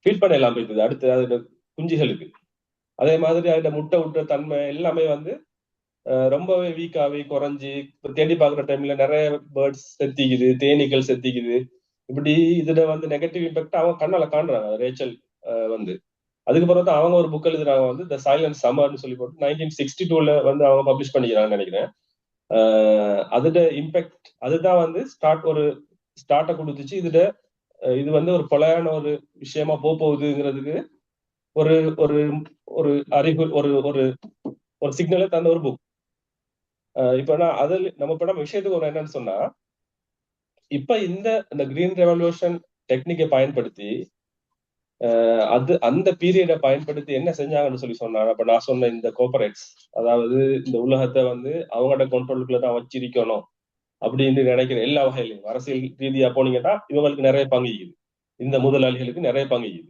ஃபீட் பண்ண எல்லாம் போயிடுது அடுத்து அதோட குஞ்சுகளுக்கு. அதே மாதிரி அதோட முட்டை விட்ட தன்மை எல்லாமே வந்து ரொம்பவே வீக்காவே குறைஞ்சி தேடி பாக்குற டைம்ல நிறைய பேர்ட்ஸ் செத்திக்குது, தேனீக்கள் செத்திக்குது. இப்படி இதுல வந்து நெகட்டிவ் இம்பாக்ட் அவங்க கண்ணால காண்றாங்க ரேச்சல் வந்து. அதுக்கப்புறம் தான் அவங்க ஒரு புக் எழுதுறாங்க வந்து த சைலன்ஸ் சம்மர்னு சொல்லி போட்டு 1962ல வந்து அவங்க பப்ளிஷ் பண்ணிக்கிறாங்கன்னு நினைக்கிறேன். அதோட இம்பாக்ட் அதுதான் வந்து ஸ்டார்ட்டை கொடுத்துச்சு. இது வந்து ஒரு கொலையான ஒரு விஷயமா போகுதுங்கிறதுக்கு ஒரு ஒரு ஒரு அறிவு ஒரு ஒரு ஒரு சிக்னலை தந்த ஒரு புக். இப்ப நான் அதில் நம்ம இப்ப நம்ம விஷயத்துக்கு ஒரு என்னன்னு சொன்னா, இப்ப இந்த கிரீன் ரெவல்யூஷன் டெக்னிக்கை பயன்படுத்தி அந்த பீரியடை பயன்படுத்தி என்ன செஞ்சாங்கன்னு சொல்லி சொன்னாங்க. அப்ப நான் சொன்ன இந்த கோஆபரேட்ஸ், அதாவது இந்த உலகத்தை வந்து அவங்களோட கண்ட்ரோலுக்குள்ள தான் வச்சிருக்கணும் அப்படின்னு நினைக்கிற எல்லா வகையிலையும் அரசியல் ரீதியா போனீங்கன்னா இவங்களுக்கு நிறைய பங்குக்குது, இந்த முதலாளிகளுக்கு நிறைய பங்குக்குது.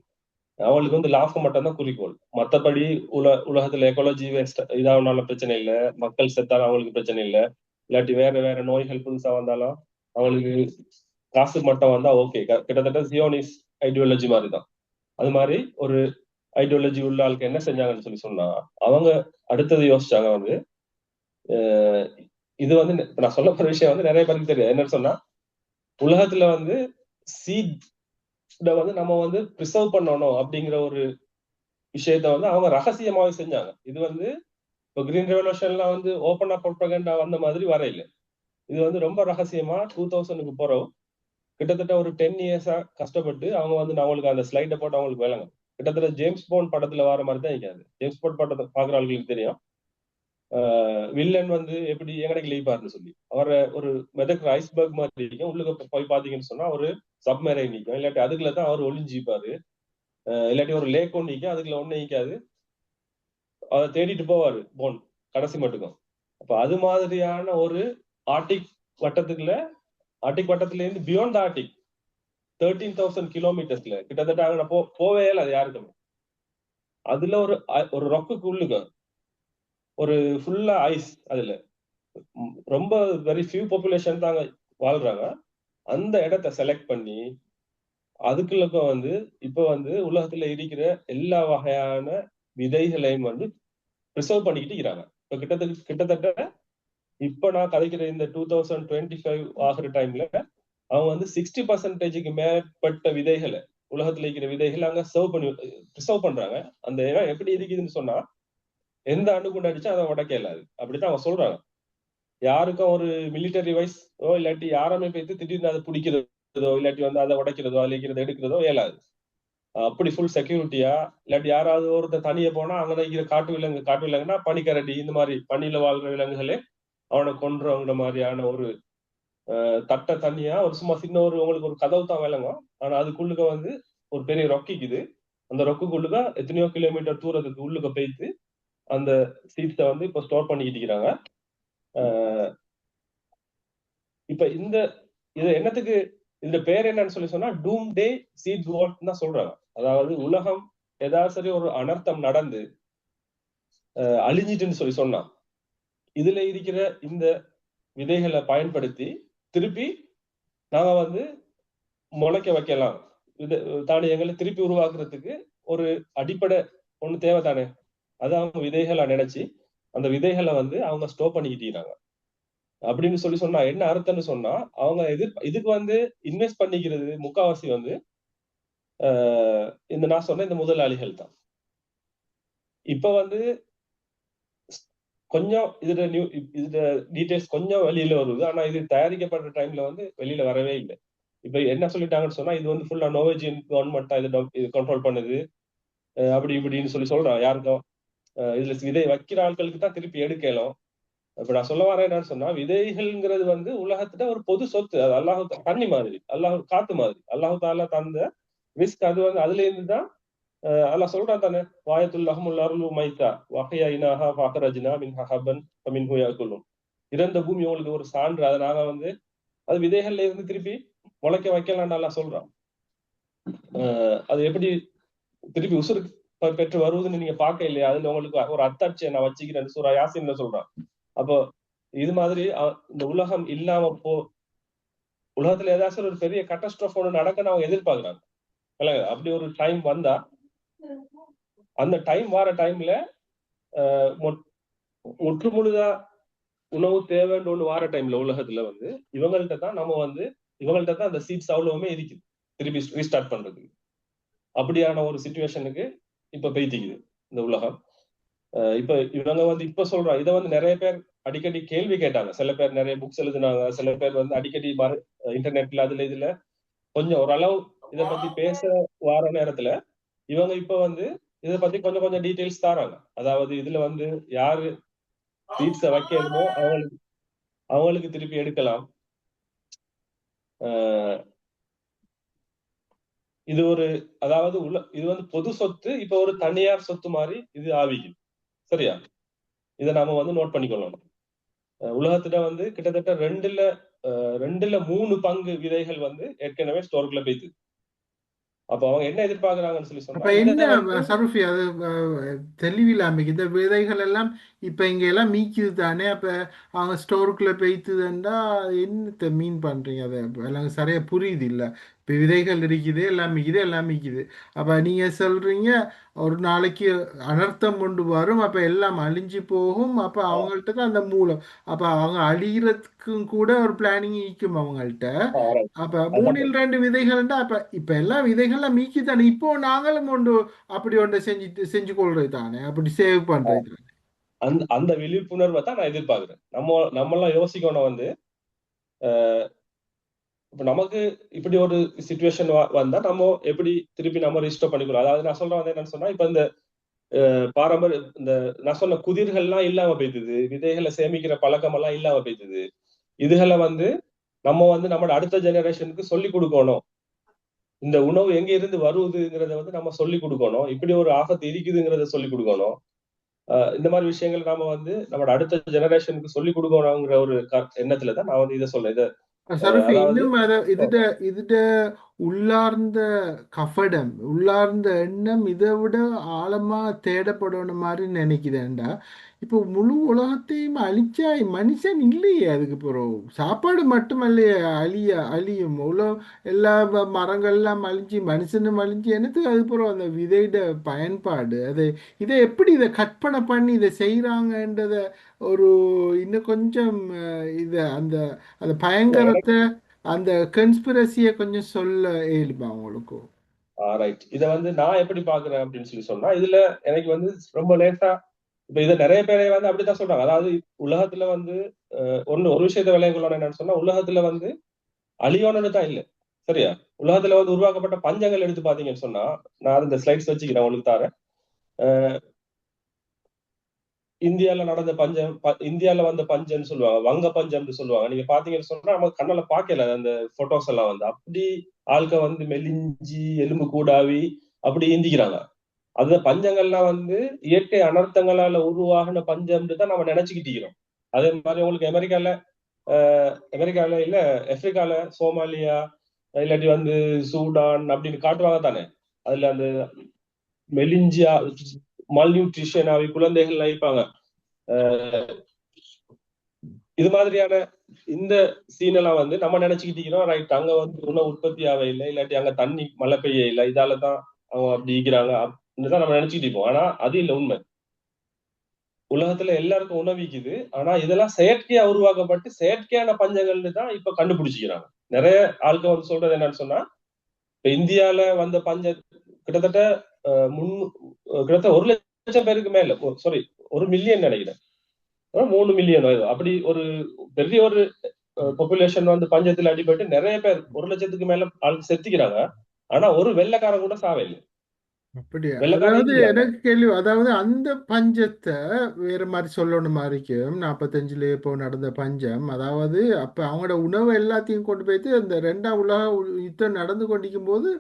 அவங்களுக்கு வந்து லாபம் மட்டும் தான் குறிக்கோள். மற்றபடி உலகத்துல எக்காலஜி வேஸ்ட் இதாகனால பிரச்சனை இல்லை, மக்கள் செத்தாலும் அவங்களுக்கு பிரச்சனை இல்லை, இல்லாட்டி வேற வேற நோய்கள் புதுசா வந்தாலும் அவங்களுக்கு காசு மட்டும் வந்தா ஓகே. கிட்டத்தட்ட சியோனிஸ் ஐடியாலஜி மாதிரி தான். அது மாதிரி ஒரு ஐடியாலஜி உள்ள ஆளுக்கு என்ன செஞ்சாங்கன்னு சொல்லி சொன்னா, அவங்க அடுத்தது யோசிச்சாங்க வந்து இது வந்து நான் சொல்ல போற விஷயம் வந்து நிறைய பேருக்கு தெரியாது. என்னன்னு சொன்னா, உலகத்துல வந்து சீட் வந்து நம்ம வந்து ப்ரிசர்வ் பண்ணணும் அப்படிங்கிற ஒரு விஷயத்த வந்து அவங்க ரகசியமாவே செஞ்சாங்க. இது வந்து இப்போ கிரீன் ரெவல்யூஷன்லாம் வந்து ஓப்பனா ப்ரொபகண்டா வந்த மாதிரி வரையில. இது வந்து ரொம்ப ரகசியமா 2000க்கு போறோம் கிட்டத்தட்ட ஒரு 10 இயர்ஸா கஷ்டப்பட்டு அவங்க வந்து அவங்களுக்கு அந்த ஸ்லைட்டை போட்டு அவங்களுக்கு விளங்கும். கிட்டத்தட்ட ஜேம்ஸ் போன் படத்துல வர மாதிரி தான் இருக்காது. ஜேம்ஸ் போன் படத்தை பாக்குறவங்களுக்கு தெரியும். வில்லன் வந்து எப்படி எங்கடைக்கு லீப்பாருன்னு சொல்லி அவரை ஒரு மெதக்கிற ஐஸ்பர்க் மாதிரி இருக்கும். உள்ளுக்கு போய் பாத்தீங்கன்னு சொன்னா ஒரு சப்மரைன் நிற்கும், இல்லாட்டி அதுக்குள்ள தான் அவர் ஒளிஞ்சிப்பாரு, இல்லாட்டி ஒரு லேக் ஒன்று நிற்கும், அதுக்குள்ள ஒண்ணு நிற்காது, அதை தேடிட்டு போவாரு போன் கடைசி மட்டுக்கும். அப்ப அது மாதிரியான ஒரு ஆர்டிக் வட்டத்துக்குள்ள, ஆர்டிக் வட்டத்துல இருந்து பியாண்ட் ஆர்டிக் 13,000 கிலோமீட்டர்ஸ்ல கிட்டத்தட்ட அங்க போவே இல்லை அது யாருக்குமே. அதுல ஒரு ரொக்குக்கு உள்ளுக்கு ஒரு ஃபுல்லா ஐஸ், அதுல ரொம்ப வெரி ஃபியூ பாப்புலேஷன் தாங்க வாழ்றாங்க. அந்த இடத்தை செலக்ட் பண்ணி அதுக்குள்ள வந்து இப்ப வந்து உலகத்துல இருக்கிற எல்லா வகையான விதைகளையும் வந்து ப்ரிசர்வ் பண்ணிக்கிட்டு இருக்கிறாங்க. இப்ப கிட்டத்தட்ட இப்ப நான் கதைக்கிற இந்த 2025 ஆகிற டைம்ல அவங்க வந்து 60%க்கு மேற்பட்ட விதைகளை, உலகத்துல இருக்கிற விதைகளை அங்க ப்ரிசர்வ் பண்றாங்க. அந்த இடம் எப்படி இருக்குதுன்னு சொன்னா, எந்த அணுகுண்டு அடிச்சா அதை உடைக்க இல்லாது அப்படித்தான் அவங்க சொல்றாங்க. யாருக்கும் ஒரு மிலிட்டரி வைஸோ இல்லாட்டி யாருமே போயிட்டு திடீர்னு அதை பிடிக்கிறதோ இல்லாட்டி வந்து அதை உடைக்கிறதோ அழிக்கிறதோ எடுக்கிறதோ இயலாது. அப்படி ஃபுல் செக்யூரிட்டியா, இல்லாட்டி யாராவது ஒருத்தர் தனியே போனா அங்க இருக்கிற காட்டு விலங்குனா பனிக்கரடி, இந்த மாதிரி பனியில வாழ்ற விலங்குகளே அவனை கொன்றவங்க மாதிரியான ஒரு தட்டை தண்ணியா ஒரு சும்மா சின்ன ஒரு உங்களுக்கு ஒரு கதவு தான் விளங்கும். ஆனா அதுக்குள்ளுக்க வந்து ஒரு பெரிய ரொக்கிக்குது. அந்த ரொக்குக்குள்ளுக்க எத்தனையோ கிலோமீட்டர் தூரத்துக்கு உள்ளுக்க போயிட்டு அந்த சீட்ஸை வந்து இப்ப ஸ்டோர் பண்ணிக்கிட்டு இருக்கிறாங்க. இப்ப இந்த இது என்னத்துக்கு இந்த பேர் என்னன்னு சொன்னா டூம் டே சீட் வால்ட் தான் சொல்றாங்க. அதாவது உலகம் ஏதாவது சரி ஒரு அனர்த்தம் நடந்து அழிஞ்சிட்டுன்னு சொன்னா இதுல இருக்கிற இந்த விதைகளை பயன்படுத்தி திருப்பி நாங்க வந்து முளைக்க வைக்கலாம். தானியங்களை திருப்பி உருவாக்குறதுக்கு ஒரு அடிப்படை ஒண்ணு தேவை தானே. அது அவங்க விதைகளை நினைச்சு அந்த விதைகளை வந்து அவங்க ஸ்டோர் பண்ணிக்கிட்டீங்க அப்படின்னு சொன்னா என்ன அர்த்தம்னு சொன்னா அவங்க இதுக்கு வந்து இன்வெஸ்ட் பண்ணிக்கிறது முக்காவாசி வந்து இந்த நான் சொன்ன இந்த முதலாளிகள் தான். இப்ப வந்து கொஞ்சம் இதுல டீடைல்ஸ் கொஞ்சம் வெளியில வருது. ஆனா இது தயாரிக்கப்படுற டைம்ல வந்து வெளியில வரவே இல்லை. இப்ப என்ன சொல்லிட்டாங்கன்னு சொன்னா இது வந்து ஃபுல்லா நோவேஜியன் கவர்மெண்ட் தான் இது கண்ட்ரோல் பண்ணுது அப்படி இப்படின்னு சொல்றான். யாருக்கும் இதுல விதை வைக்கிற ஆட்களுக்கு தான் திருப்பி எடுக்கலாம். இப்ப நான் சொல்ல வரேன் என்னன்னு சொன்னா விதைகள்ங்கிறது வந்து உலகத்துல ஒரு பொது சொத்து. அது அல்லாஹு தண்ணி மாதிரி, அல்லாஹு காத்து மாதிரி, அல்லாஹு தாலா தந்த ரிஸ்க். அது வந்து அதுல இருந்து தான் அல்லாஹ் சொல்றான் தானே, வாயத்துல் அஹமுல் அருளு மைத்தா வகையா இனாஹா பாக்கரஜினா மின் ஹஹபன் மின் ஹுயாக்குள்ளும். இறந்த பூமி உங்களுக்கு ஒரு சான்று. அதை நாங்க வந்து அது விதைகள்ல இருந்து திருப்பி முளைக்க வைக்கலாம்னு அல்லாஹ் சொல்றான். அது எப்படி திருப்பி உசுறு பெற்று வருவதுன்னு நீங்க பார்க்க இல்லையா? அதுல உங்களுக்கு ஒரு அத்தாட்சியை நான் வச்சுக்கிறேன் சூரா யாசின்ல சொல்றான். அப்போ இது மாதிரி இந்த உலகம் இல்லாம உலகத்துல ஏதாச்சும் ஒரு பெரிய கட்டாஸ்ட்ரோஃப் ஒண்ணு நடக்க அவங்க எதிர்பார்க்கறாங்க. அப்படி ஒரு டைம் வந்தா அந்த டைம் வர டைம்ல முற்று முழுதா உணவு தேவைன்னு ஒண்ணு வார டைம்ல உலகத்துல வந்து இவங்கள்ட்ட தான் அந்த சீட்ஸ் அவ்வளவுமே இருக்குது திருப்பி ரீஸ்டார்ட் பண்றதுக்கு. அப்படியான ஒரு சிச்சுவேஷனுக்கு இப்ப பெய்திக்குது இந்த உலகம். இப்ப இவங்க வந்து இப்ப சொல்றாங்க. இதை வந்து நிறைய பேர் அடிக்கடி கேள்வி கேட்டாங்க. சில பேர் நிறைய புக்ஸ் எழுதினாங்க. சில பேர் வந்து அடிக்கடி இன்டர்நெட்ல அதுல இதுல கொஞ்சம் ஓரளவு இதை பத்தி பேச வார நேரத்துல இவங்க இப்ப வந்து இதை பத்தி கொஞ்சம் கொஞ்சம் டீட்டெயில்ஸ் தராங்க. அதாவது இதுல வந்து யாரு சீட்ஸை வைக்கணுமோ அவங்களுக்கு திருப்பி எடுக்கலாம். இது ஒரு அதாவது இது வந்து பொது சொத்து. இப்ப ஒரு தனியார் சொத்து மாதிரி இது ஆவிக்குது. சரியா? இதை நாம வந்து நோட் பண்ணிக்கொள்ளணும். உலகத்துல வந்து கிட்டத்தட்ட 2/3 பங்கு விதைகள் வந்து ஏற்கனவே ஸ்டோருக்குள்ள போயிட்டு. அப்ப அவங்க என்ன எதிர்பார்க்கறாங்கன்னு சொன்னா அப்ப என்ன இதை வந்து சருஃபி அது தெளிவில்லாம இந்த விதைகள் எல்லாம் இப்ப இங்க எல்லாம் மீக்குது தானே. அப்ப அவங்க ஸ்டோருக்குள்ள பெய்த்துதுண்டா என்னத்தை மீன் பண்றீங்க? அதை எல்லாம் சரியா புரியுது இல்ல. இப்ப விதைகள் இருக்குது, எல்லாம் மீக்குது, எல்லாம் மீக்குது. அப்ப நீங்க சொல்றீங்க ஒரு நாளைக்கு அனர்த்தம் கொண்டு வரும், அப்ப எல்லாம் அழிஞ்சு போகும், அப்ப அவங்கள்ட்ட தான் அந்த மூலம். அப்ப அவங்க அழிகிறதுக்கும் கூட ஒரு பிளானிங் இருக்கும் அவங்கள்ட்ட. அப்ப அதான் 3 விதைகள்டா அப்ப இப்ப எல்லாம் விதைகள்லாம் மீக்கி தானே. இப்போ நாங்களும் ஒன்று அப்படி ஒன்றை செஞ்சு கொள்றது தானே, அப்படி சேவ் பண்றது தானே. அந்த விழிப்புணர்வை தான் நான் எதிர்பார்க்கிறேன். நம்ம எல்லாம் யோசிக்கணும் வந்து இப்ப நமக்கு இப்படி ஒரு சிச்சுவேஷன் வந்தா நம்ம எப்படி திருப்பி நம்ம ரிஸ்டோர் பண்ணிக்கலாம். அதாவது நான் சொல்றேன் வந்து என்னன்னு சொன்னா இப்ப இந்த பாரம்பரிய இந்த நான் சொன்ன குதிர்கள்லாம் இல்லாம போயிடுது. விதைகளை சேமிக்கிற பழக்கம் எல்லாம் இல்லாம போயிடுது. இதுகளை வந்து நம்ம வந்து நம்மளோட அடுத்த ஜெனரேஷனுக்கு சொல்லி கொடுக்கணும். இந்த உணவு எங்க இருந்து வருதுங்கிறத வந்து நம்ம சொல்லி கொடுக்கணும். இப்படி ஒரு ஆபத்து இருக்குதுங்கிறத சொல்லி கொடுக்கணும். இந்த மாதிரி விஷயங்கள் நாம வந்து நம்மளோட அடுத்த ஜெனரேஷனுக்கு சொல்லி கொடுக்கணுங்கிற ஒரு எண்ணத்துலதான் நான் வந்து இதை சொல்றேன். இதை சரஃபி அதாவது இன்னும் இதுட உள்ளார்ந்த கஃபடம், உள்ளார்ந்த எண்ணம் இதை விட ஆழமா தேடப்படணும் மாதிரி நினைக்கிறேன்டா. இப்போ முழு உலகத்தையும் அழிச்சா மனுஷன் இல்லையே. அதுக்கு பிறகு சாப்பாடு மட்டுமல்லையே அழியும் உலகம். எல்லா மரங்கள்லாம் அழிஞ்சு மனுஷனும் அழிஞ்சு எனக்கு அதுக்கு பிறகு அந்த விதையிட பயன்பாடு அது இதை கற்பனை பண்ணி இதை செய்கிறாங்கன்றத ஒரு இன்னும் கொஞ்சம் இதை அந்த அந்த பயங்கரத்தை அந்த கன்ஸ்பிரசியை கொஞ்சம் சொல்ல இயலுமா உங்களுக்கு? ரைட். இதை வந்து நான் எப்படி பாக்குறேன் அப்படின்னு சொன்னா இதுல எனக்கு வந்து ரொம்ப லேசா இப்ப இதை நிறைய பேரை வந்து அப்படித்தான் சொல்றாங்க. அதாவது உலகத்துல வந்து ஒரு விஷயத்த விளைய கொள்ளணும் என்னன்னு சொன்னா உலகத்துல வந்து அழியோன்னு தான் இல்லை. சரியா? உலகத்துல வந்து உருவாக்கப்பட்ட பஞ்சங்கள் எடுத்து பாத்தீங்கன்னு சொன்னா நான் இந்த ஸ்லைட்ஸ் வச்சுக்கிறேன் உங்களுக்கு தரேன். இந்தியால நடந்த பஞ்சம், இந்தியால வந்த பஞ்சம்னு சொல்லுவாங்க, வங்க பஞ்சம்னு சொல்லுவாங்க. நீங்க பாத்தீங்கன்னு சொன்னா நம்ம கண்ணால பாக்கல அந்த போட்டோஸ் எல்லாம் வந்து அப்படி ஆட்க வந்து மெலிஞ்சி எலும்பு கூடாவி அப்படி இந்திக்கிறாங்க. அந்த பஞ்சங்கள்லாம் வந்து இயற்கை அனர்த்தங்களால உருவாகின பஞ்சம்னு தான் நம்ம நினைச்சுக்கிட்டு இருக்கிறோம். அதே மாதிரி உங்களுக்கு அமெரிக்கால இல்ல ஆப்பிரிக்கால சோமாலியா இல்லாட்டி வந்து சூடான் அப்படின்னு காட்டுவாங்க தானே. அதுல அந்த மெலிஞ்சியா மல் நியூட்ரிஷன் ஆகி குழந்தைகள் நினைப்பாங்க. இது மாதிரியான இந்த சீனெல்லாம் வந்து நம்ம நினைச்சுக்கிட்டு இருக்கிறோம், ரைட் அங்க வந்து உணவு உற்பத்தி ஆக இல்லை, இல்லாட்டி அங்க தண்ணி மழை பெய்ய இல்லை, இதாலதான் அவங்க அப்படி இருக்கிறாங்க அப்படின்னு தான் நம்ம நினைச்சுக்கிட்டு இருப்போம். ஆனா அது இல்லை உண்மை. உலகத்துல எல்லாருக்கும் உணவிக்குது. ஆனா இதெல்லாம் செயற்கையா உருவாக்கப்பட்டு செயற்கையான பஞ்சங்கள்னு தான் இப்ப கண்டுபிடிச்சிக்கிறாங்க. நிறைய ஆட்கள் வந்து சொல்றது என்னன்னு சொன்னா, இப்ப இந்தியால வந்த பஞ்சம் கிட்டத்தட்ட கிட்டத்தட்ட 1 லட்சம் பேருக்கு மேல, சாரி 1 மில்லியன் நினைக்கிறேன், 3 மில்லியன் அப்படி ஒரு பெரிய ஒரு பாப்புலேஷன் வந்து பஞ்சத்துல அடிபட்டு நிறைய பேர் 1 லட்சத்துக்கு மேல ஆளுக்கு செத்துக்கிறாங்க. ஆனா ஒரு வெள்ளைக்காரன் கூட சாவையில்லை. அப்படியா? வெள்ளைக்காரன் அதாவது இந்திக்கிறாங்க. எனக்கு கேள்வி, அதாவது அந்த பஞ்சத்தை வேற மாதிரி சொல்லணும் மாதிரிக்கும் 45ல இப்போ நடந்த பஞ்சம், அதாவது அப்ப அவங்களோட உணவு எல்லாத்தையும் கொண்டு போயிட்டு அந்த ரெண்டாம் உலக யுத்தம் நடந்து கொண்டிருக்கும் போது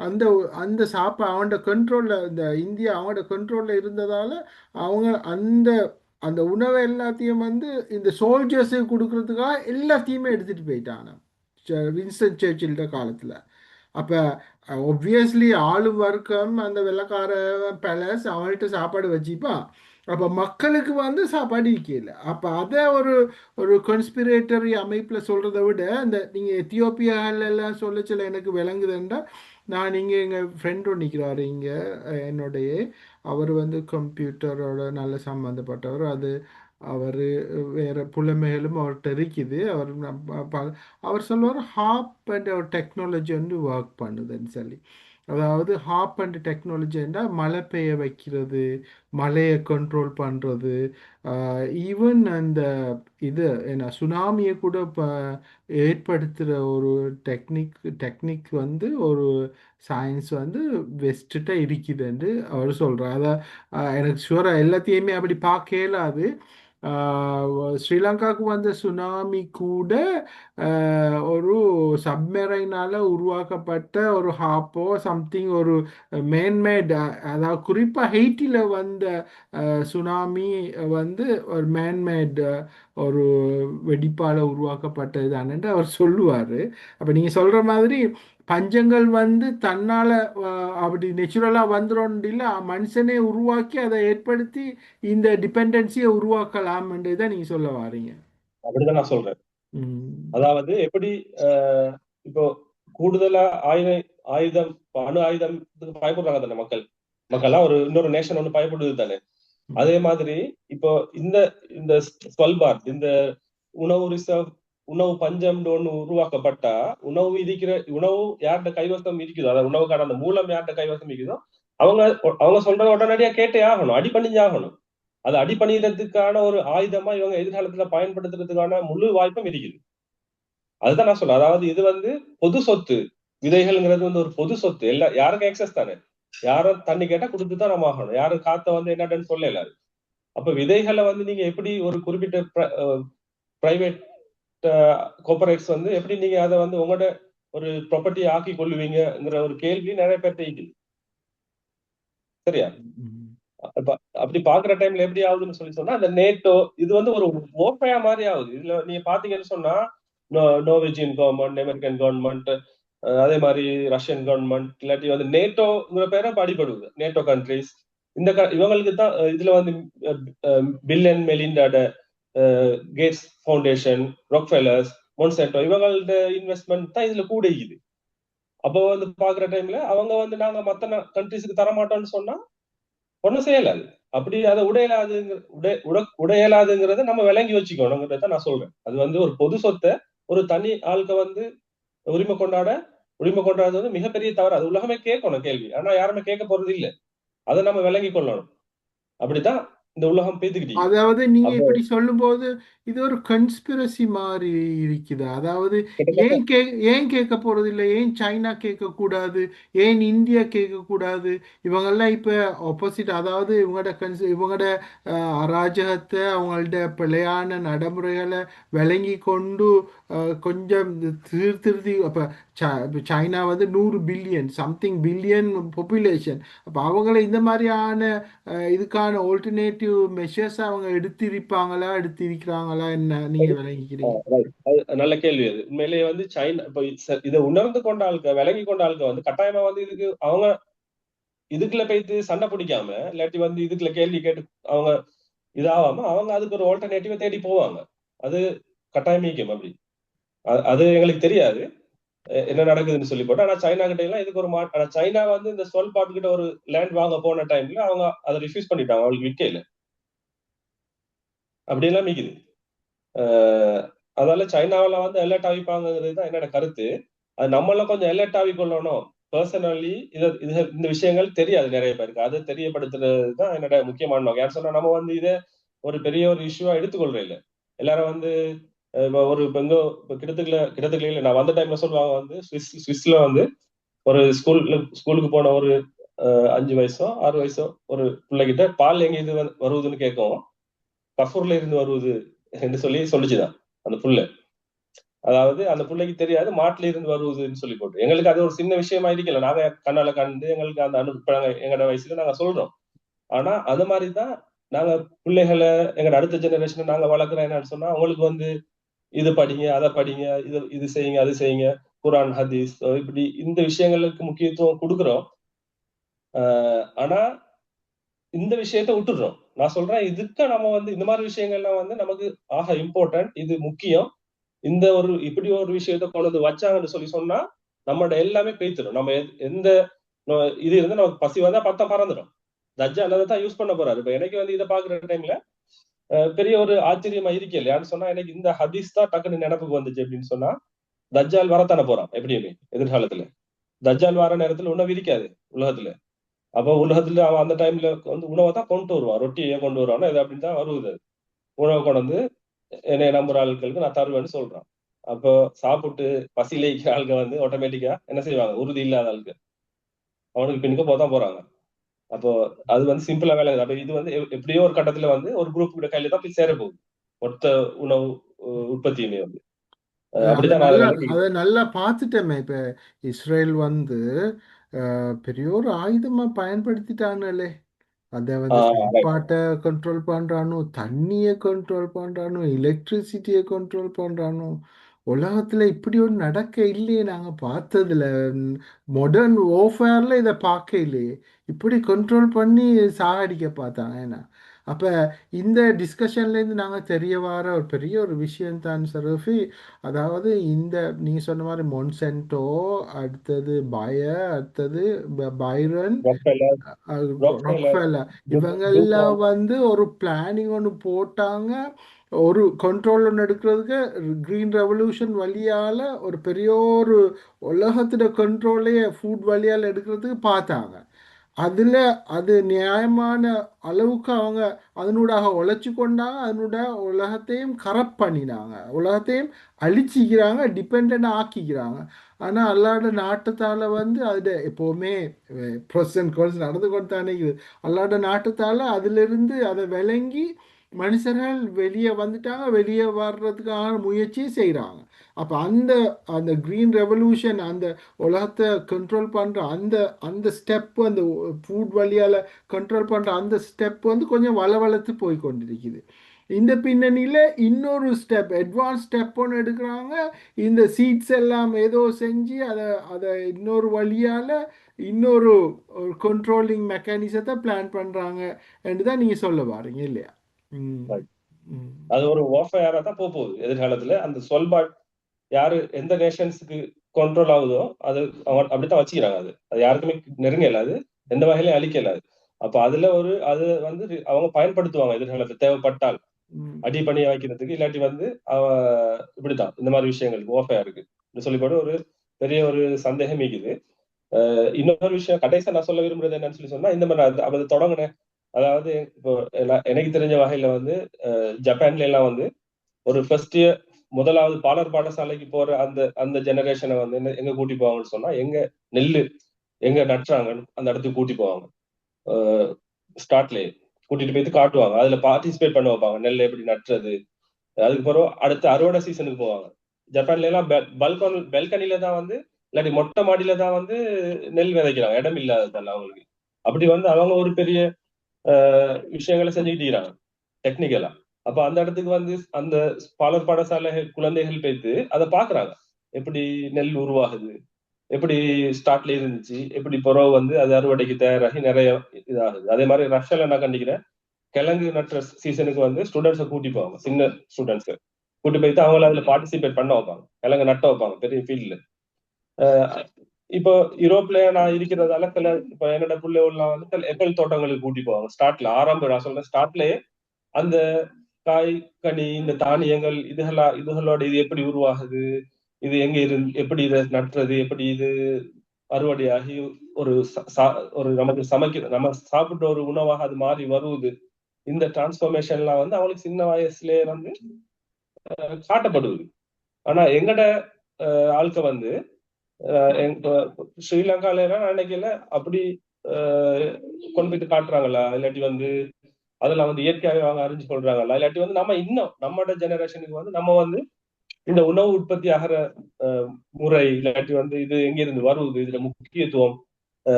அந்த அந்த அவனோட கண்ட்ரோல்ல, இந்த இந்தியா அவனோட கண்ட்ரோல்ல இருந்ததால அவங்க அந்த அந்த உணவை எல்லாத்தையும் வந்து இந்த சோல்ஜர்ஸுக்கு கொடுக்கறதுக்காக எல்லாத்தையுமே எடுத்துட்டு போயிட்டாங்க வின்ஸ்டன் சர்ச்சில்ட காலத்துல. அப்போ ஒப்வியஸ்லி ஆளும் வர்க்கம் அந்த வெள்ளைக்கார பேலஸ் அவன்கிட்ட சாப்பாடு வச்சுப்பான். அப்போ மக்களுக்கு வந்து சாப்பாடு விற்கல. அப்போ அதை ஒரு ஒரு கன்ஸ்பிரேட்டரி அமைப்பில் சொல்கிறத விட அந்த நீங்கள் எத்தியோப்பியாலெல்லாம் சொல்லச்சில எனக்கு விளங்குதுன்றா, நான் இங்கே எங்கள் ஃப்ரெண்டும் நிற்கிறாரு இங்கே என்னுடைய, அவர் வந்து கம்ப்யூட்டரோட நல்ல சம்மந்தப்பட்டவர். அது அவர் வேறு புலமைகளும் அவர்கிட்ட இருக்குது. அவர் சொல்லுவார் ஹாப் அண்ட் ஒரு டெக்னாலஜி வந்து ஒர்க் பண்ணுதுன்னு சொல்லி. அதாவது ஹாப் அண்ட் டெக்னாலஜின்னா மழை பெய்ய வைக்கிறது, மழையை கண்ட்ரோல் பண்ணுறது, ஈவன் அந்த இது என்ன சுனாமியை கூட இப்போ ஏற்படுத்துகிற ஒரு டெக்னிக் வந்து ஒரு சயின்ஸ் வந்து வெஸ்ட்டுட்ட இருக்குதுன்னு அவர் சொல்கிறார். அதை எனக்கு ஷுவராக எல்லாத்தையுமே அப்படி பார்க்க இயலாது. ஸ்ரீலங்காவுக்கு வந்த சுனாமி கூட ஒரு சப்மெரைனால் உருவாக்கப்பட்ட ஒரு ஹாப்போ சம்திங் ஒரு மேன்மேட், அதாவது குறிப்பாக ஹெய்ட்டியில் வந்த சுனாமி வந்து ஒரு மேன்மேட் ஒரு வெடிப்பால் உருவாக்கப்பட்டது தானேன்னு அவர் சொல்லுவார். அப்போ நீங்கள் சொல்கிற மாதிரி பஞ்சங்கள் வந்து தன்னால் அப்படி நேச்சுரலாக வந்துடும் இல்லை, மனுஷனே உருவாக்கி அதை ஏற்படுத்தி இந்த டிபெண்டன்சியை உருவாக்கலாம்ன்றது தான் நீங்கள் சொல்ல வாரீங்க. அப்படிதான் நான் சொல்றேன். ம். அதாவது எப்படி இப்போ கூடுதலா ஆயுதம் அணு ஆயுதத்துக்கு பயப்படுறாங்க தானே மக்கள். மக்கள்லாம் ஒரு இன்னொரு நேஷன் ஒண்ணு பயப்படுது தானே. அதே மாதிரி இப்போ இந்த இந்த ஸ்வல்பார்ட் இந்த உணவு ரிசர்வ் உணவு பஞ்சம் ஒண்ணு உருவாக்கப்பட்டா உணவு யார்கிட்ட கைவசம் இருக்குதோ, அதாவது உணவுக்கான அந்த மூலம் யார்கிட்ட கைவசம் இருக்குதோ அவங்க அவங்க சொல்றத உடனடியா கேட்டே ஆகணும், அடிபணிஞ்சு ஆகணும். அது அடிபணிகிறதுக்கான ஒரு ஆயுதமா இவங்க எதிர்காலத்துல பயன்படுத்துறதுக்கான முழு வாய்ப்பும் இருக்குது. அதுதான் நான் சொல்றேன். அதாவது இது வந்து பொது சொத்து. விதைகள்ங்கிறது வந்து ஒரு பொது சொத்து. யாருக்கும் ஆக்சஸ் தானே. யாரும் தண்ணி கேட்டா கொடுத்துதான் நம்ம ஆகணும். யாரும் காத்த வந்து என்னன்னு சொல்லல. அப்ப விதைகளை வந்து நீங்க எப்படி ஒரு குறிப்பிட்ட பிரைவேட் கோஆபரேட்ஸ் வந்து எப்படி நீங்க அதை வந்து உங்களோட ஒரு ப்ராப்பர்ட்டி ஆக்கி கொள்ளுவீங்கிற ஒரு கேள்வி நிறைய பேர்ட்ட இருக்குது. சரியா? அப்படி பாக்குற டைம்ல எப்படி ஆகுதுன்னு சொன்னா அந்த நேட்டோ இது வந்து ஒரு ஓப்பையா மாதிரி ஆகுது. இதுல நீங்க பாத்தீங்கன்னு சொன்னா நோர்வேஜியன் கவர்மெண்ட், அமெரிக்கன் கவர்மெண்ட், அதே மாதிரி ரஷ்யன் கவர்மெண்ட், இல்லாட்டி வந்து நேட்டோங்கிற பேரை அடிபடுது. நேட்டோ கண்ட்ரிஸ் இவங்களுக்கு தான் இதுல வந்து பில் அண்ட் மெலிண்டாட கேட்ஸ் ஃபவுண்டேஷன், ராக்ஃபெல்லர்ஸ், மொன்சாண்டோ இவங்களோட இன்வெஸ்ட்மெண்ட் தான் இதுல கூட இருக்குது. அப்போ வந்து பாக்குற டைம்ல அவங்க வந்து நாங்க மத்த கண்ட்ரிஸுக்கு தரமாட்டோம்னு சொன்னா ஒண்ணும் செய்யலாது. அப்படி அதை உடையலாதுங்கிறத நம்ம விளங்கி வச்சுக்கணுங்கிறத நான் சொல்றேன். அது வந்து ஒரு பொது சொத்தை ஒரு தனி ஆளுக்க வந்து உரிமை கொண்டாடுறது வந்து மிகப்பெரிய தவறு. அது உலகமே கேட்கணும் கேள்வி, ஆனா யாருமே கேட்க போறது இல்லை. அதை நம்ம விளங்கி கொள்ளணும். அப்படித்தான் இந்த உலகம் பேத்துக்கிட்டீங்க. அதாவது நீங்க அப்போ இப்படி சொல்லும்போது இது ஒரு கன்ஸ்பிரசி மாதிரி இருக்குது. அதாவது கிட்டத்தட்ட ஏன் கேட்க போறது இல்லை, ஏன் சைனா கேட்க கூடாது, ஏன் இந்தியா கேட்க கூடாது? இவங்கெல்லாம் இப்ப ஆப்போசிட். அதாவது இவங்களோட அராஜகத்தை, அவங்கள்ட்ட பிழையான நடைமுறைகளை விளங்கி கொண்டு கொஞ்சம் சீர்திருத்தி. இப்ப சைனா வந்து 100 பில்லியன் சம்திங் பில்லியன் பாப்புலேஷன். அப்ப அவங்கள இந்த மாதிரியான இதுக்கான ஆல்டர்னேட்டிவ் மெஷர்ஸ் அவங்க எடுத்திருக்கிறாங்களா என்ன நீங்க விளங்கிக்கிறீங்க? right. அது நல்ல கேள்வி. அது உண்மையிலேயே வந்து சைனா இப்ப இதை உணர்ந்து கொண்ட ஆளுக்க, விளங்கி கொண்ட ஆளுக்க வந்து கட்டாயமா வந்து இதுக்கு அவங்க இதுக்குள்ள போயிட்டு சண்டை பிடிக்காம, இல்லாட்டி வந்து இதுக்குள்ள கேள்வி கேட்டு அவங்க இதாகாம அவங்க அதுக்கு ஒரு ஆல்டர்னேட்டிவ தேடி போவாங்க. அது கட்டாயமிக்கும் அப்படி. அது எங்களுக்கு தெரியாது என்ன நடக்குதுன்னு சொல்லி போட்டு. ஆனா சைனா கிட்ட எல்லாம் இதுக்கு ஒரு ஆனா சைனா வந்து இந்த சொல் பாட்டு கிட்ட ஒரு லேண்ட் வாங்க போன டைம்ல அவங்க அதை ரிஃப்யூஸ் பண்ணிட்டாங்க. அவங்களுக்கு விற்கல. அப்படியெல்லாம் மிக்குது. அஹ் அதால சைனாவில வந்து அலர்ட் ஆகிப்பாங்கிறது தான் என்னோட கருத்து. அது நம்மள கொஞ்சம் அலர்ட் ஆகி கொள்ளணும். பர்சனலி இந்த விஷயங்கள் தெரியாது நிறைய பேருக்கு. அதை தெரியப்படுத்துறது தான் என்னோட முக்கியமான நோக்கம். யார் சொன்னா நம்ம வந்து இதை ஒரு பெரிய ஒரு இஷ்யூவா எடுத்துக்கொள்றேன் இல்லை. எல்லாரும் வந்து இப்ப ஒரு இப்ப எங்கோ இப்ப கிட்டத்துக்குள்ள இல்லை, நான் வந்த டைம்ல சொல்லுவாங்க வந்து சுவிஸ்ல வந்து ஒரு ஸ்கூலுக்கு போன ஒரு 5 வயசோ 6 வயசோ ஒரு பிள்ளைகிட்ட பால் எங்க இது வருவதுன்னு கேட்கும். கஃபூர்ல இருந்து வருவது என்று சொல்லிச்சுதான் அந்த புள்ள. அதாவது அந்த பிள்ளைக்கு தெரியாது மாட்டுல இருந்து வருவதுன்னு சொல்லி போட்டு. எங்களுக்கு அது ஒரு சின்ன விஷயமா இருக்கல. நாங்க கண்ணால கண்டு எங்களுக்கு அந்த எங்களோட வயசுல நாங்க சொல்றோம். ஆனா அது மாதிரிதான் நாங்க பிள்ளைகளை எங்களோட அடுத்த ஜெனரேஷன் நாங்க வளர்க்குறோம். என்னன்னு சொன்னா அவங்களுக்கு வந்து இது படிங்க அதை படிங்க, இது இது செய்யுங்க அது செய்யுங்க, குரான் ஹதீஸ் இப்படி இந்த விஷயங்களுக்கு முக்கியத்துவம் கொடுக்குறோம். ஆனா இந்த விஷயத்த விட்டுடுறோம். நான் சொல்றேன் இதுக்கு நம்ம வந்து இந்த மாதிரி விஷயங்கள்லாம் வந்து நமக்கு இம்பார்ட்டன்ட், இது முக்கியம். இந்த ஒரு இப்படி ஒரு விஷயத்த கொண்டு வந்து வச்சாங்கன்னு சொன்னா நம்மளோட எல்லாமே பேய்த்திடும். நம்ம எந்த இது இருந்து நமக்கு பசி வந்தா பத்தம் பறந்துடும். தஜ்ஜால் அதை தான் யூஸ் பண்ண போறாரு. இப்ப எனக்கு வந்து இதை பாக்குற டைம்ல பெரிய ஒரு ஆச்சரியமா இருக்கல. யான்னு சொன்னா எனக்கு இந்த ஹதீஸ் தான் டக்குன்னு நினப்புக்கு வந்துச்சு. அப்படின்னு சொன்னா தஜ்ஜால் வரத்தானே போறான் எப்படியுமே எதிர்காலத்துல. தஜ்ஜால் வர நேரத்துல உணவு இருக்காது உலகத்துல. அப்ப உலகத்துல அவன் அந்த டைம்ல வந்து உணவை தான் கொண்டு வருவான், ரொட்டியை கொண்டு வருவான். இது அப்படின்னு தான் வருவது. உணவை கொண்டு வந்து என்னை நம்புற ஆட்களுக்கு நான் தருவேன்னு சொல்றான். அப்போ சாப்பிட்டு பசியில இருக்கிற ஆளுங்க வந்து ஆட்டோமேட்டிக்கா என்ன செய்வாங்க, உறுதி இல்லாத ஆளுக்கு அவனுக்கு பின்னுக்கு போதான் போறாங்க. அப்போ அது வந்து சிம்பிளா வேலை. அப்ப இது வந்து எப்படியோ ஒரு கட்டத்துல வந்து ஒரு குரூப் கூட கையில தான் போய் சேர போகுது மொத்த உணவு உற்பத்தியுமே வந்து. அதை அப்படிதான் நான் அதை நல்லா விளங்கி. அதை நல்லா பார்த்துட்டோமே. இப்ப இஸ்ரேல் வந்து பெரிய ஒரு ஆயுதமா பயன்படுத்திட்டானுங்களே. அதை வந்து ரைட். சாப்பாட்டை கண்ட்ரோல் பண்றானோ, தண்ணியை கண்ட்ரோல் பண்றானோ, எலக்ட்ரிசிட்டியை கண்ட்ரோல் பண்றானோ. உலகத்துல இப்படி ஒரு நடக்க இல்லையே, நாங்க பார்த்ததுல. மாடர்ன் ஓஃபேர்ல இதை பார்க்க இல்லையே. இப்படி கண்ட்ரோல் பண்ணி சாகடிக்க பார்த்தாங்க. ஏன்னா அப்ப இந்த டிஸ்கஷன்ல இருந்து நாங்க தெரிய வர ஒரு பெரிய ஒரு விஷயம் தான் சரோஃபி. அதாவது இந்த நீங்க சொன்ன மாதிரி மொன்சென்டோ, அடுத்தது அடுத்தது பைரன், ராக்ஃபெல்லர், ராக்ஃபெல்லர், ராக்ஃபெல்லர், இவங்கெல்லாம் டுபாண்ட். வந்து ஒரு பிளானிங் ஒன்று போட்டாங்க. ஒரு கண்ட்ரோல் ஒன்று எடுக்கிறதுக்கு க்ரீன் ரெவல்யூஷன் வழியால் ஒரு பெரிய ஒரு உலகத்தோட கண்ட்ரோலையே ஃபுட் வழியால் எடுக்கிறதுக்கு பார்த்தாங்க. அதில் அது நியாயமான அளவுக்கு அவங்க அதனூடாக உழைச்சி கொண்டாங்க. அதனோட உலகத்தையும் கரப்ட் பண்ணினாங்க, உலகத்தையும் அழிச்சிக்கிறாங்க, டிபெண்ட் ஆக்கிக்கிறாங்க. ஆனால் அல்லாட நாட்டத்தால் வந்து அது எப்போவுமே ப்ரெஸ் அண்ட் கோல்ஸ் நடந்து கொண்டு தானே இருக்குது. அல்லாட நாட்டத்தால் அதிலிருந்து அதை விளங்கி மனுஷர்கள் வெளியே வந்துட்டாங்க, வெளியே வர்றதுக்கான முயற்சி செய்கிறாங்க. அப்போ அந்த அந்த க்ரீன் ரெவல்யூஷன், அந்த உலகத்தை கண்ட்ரோல் பண்ணுற அந்த அந்த ஸ்டெப், அந்த ஃபுட் வழியால் கண்ட்ரோல் பண்ணுற அந்த ஸ்டெப் வந்து கொஞ்சம் வளவளத்து போய் கொண்டிருக்குது. இந்த பின்னணியில் இன்னொரு ஸ்டெப், அட்வான்ஸ் ஸ்டெப் ஒன்று எடுக்கிறாங்க. இந்த சீட்ஸ் எல்லாம் ஏதோ செஞ்சு அதை அதை இன்னொரு வழியால் இன்னொரு ஒரு கண்ட்ரோலிங் மெக்கானிசத்தை பிளான் பண்ணுறாங்க என்று தான் நீங்கள் சொல்ல வாரீங்க இல்லையா? ம். ம். அது ஒரு வார்ஃபேரா தான் போகுது எதிர்காலத்துல. அந்த சொல்பாட் யாரு எந்த நேஷன்ஸுக்கு கண்ட்ரோல் ஆகுதோ அது அவங்க அப்படித்தான் வச்சுக்கிறாங்க. அது யாருக்குமே நெருங்கல, அது எந்த வகையிலும் அழிக்கல. அப்ப அதுல ஒரு அது வந்து அவங்க பயன்படுத்துவாங்க எதிர்காலத்துல தேவைப்பட்டால் ம். அடி பண்ணி வைக்கிறதுக்கு. இல்லாட்டி வந்து அவ இப்படித்தான் இந்த மாதிரி விஷயங்களுக்கு ஓஃபையா இருக்கு சொல்லி போட்டு ஒரு பெரிய ஒரு சந்தேகம் இருக்குது. இன்னொரு விஷயம் கடைசியா நான் சொல்ல விரும்புறது என்னன்னு சொன்னா, இந்த மாதிரி அது தொடங்கினேன் அதாவது இப்போ எனக்கு தெரிஞ்ச வகையில வந்து ஜப்பான்ல எல்லாம் வந்து ஒரு ஃபர்ஸ்ட் இயர் முதலாவது பாலர் பாடசாலைக்கு போற அந்த அந்த ஜெனரேஷனை வந்து எங்க கூட்டி போவாங்கன்னு சொன்னா எங்க நெல்லு எங்க நட்டுறாங்கன்னு அந்த இடத்துக்கு கூட்டி போவாங்க. ஸ்டார்ட்லயே கூட்டிட்டு போயிட்டு காட்டுவாங்க, அதுல பார்ட்டிசிபேட் பண்ண வைப்பாங்க, நெல் எப்படி நட்டுறது. அதுக்கப்புறம் அடுத்த அறுவடை சீசனுக்கு போவாங்க. ஜப்பான்ல எல்லாம் பெல்கனில தான் வந்து, இல்லாட்டி மொட்டை மாடியில தான் வந்து நெல் விதைக்கிறாங்க, இடம் இல்லாததால அவங்களுக்கு. அப்படி வந்து அவங்க ஒரு பெரிய விஷயங்களை செஞ்சுக்கிட்டு இருக்கிறாங்க டெக்னிக்கலா. அப்ப அந்த இடத்துக்கு வந்து அந்த பாலர் பாடசாலை குழந்தைகள் போயிட்டு அதை பாக்குறாங்க, எப்படி நெல் உருவாகுது, எப்படி ஸ்டார்ட்ல இருந்துச்சு, எப்படி புறவு வந்து அது அறுவடைக்கு தயாராகி நிறைய இதாகுது. அதே மாதிரி ரஷ்யால நான் கண்டிக்கிறேன், கிழங்கு நட்டுற சீசனுக்கு வந்து ஸ்டூடெண்ட்ஸை கூட்டி போவாங்க, சின்ன ஸ்டூடெண்ட்ஸ் கூட்டி போயிட்டு அவங்கள அதுல பார்ட்டிசிபேட் பண்ண வைப்பாங்க, கிழங்கு நட்ட வைப்பாங்க பெரிய ஃபீல்ட்ல. இப்போ யூரோப்ல நான் இருக்கிறதால சில இப்ப என்னோட பிள்ளைகள்லாம் வந்து சில எப்பல் தோட்டங்களுக்கு கூட்டி போவாங்க. ஸ்டார்ட்ல ஆரம்ப நான் சொல்றேன் ஸ்டார்ட்லயே அந்த காய் கனி இந்த தானியங்கள் இதுகளோட இது எப்படி உருவாகுது, இது எங்க இருந்து எப்படி இதை நட்டுறது, எப்படி இது அறுவடையாகி ஒரு ஒரு நமக்கு நம்ம சாப்பிட்ட ஒரு உணவாக அது மாறி வருவது. இந்த டிரான்ஸ்பர்மேஷன்லாம் வந்து அவங்களுக்கு சின்ன வயசுலயே வந்து காட்டப்படுவது. ஆனா எங்கட ஆட்க வந்து ஸ்ரீலங்கால எல்லாம் நான் நினைக்கல அப்படி கொண்டு போயிட்டு காட்டுறாங்களா, இல்லாட்டி வந்து அதெல்லாம் வந்து இயற்கையாவே அவங்க அறிஞ்சு கொள்றாங்களா, இல்லாட்டி வந்து நம்ம இன்னும் நம்மளோட ஜெனரேஷனுக்கு வந்து நம்ம வந்து இந்த உணவு உற்பத்தி ஆகிற முறை, இல்லாட்டி வந்து இது எங்க இருந்து வருவது, இதுல முக்கியத்துவம்,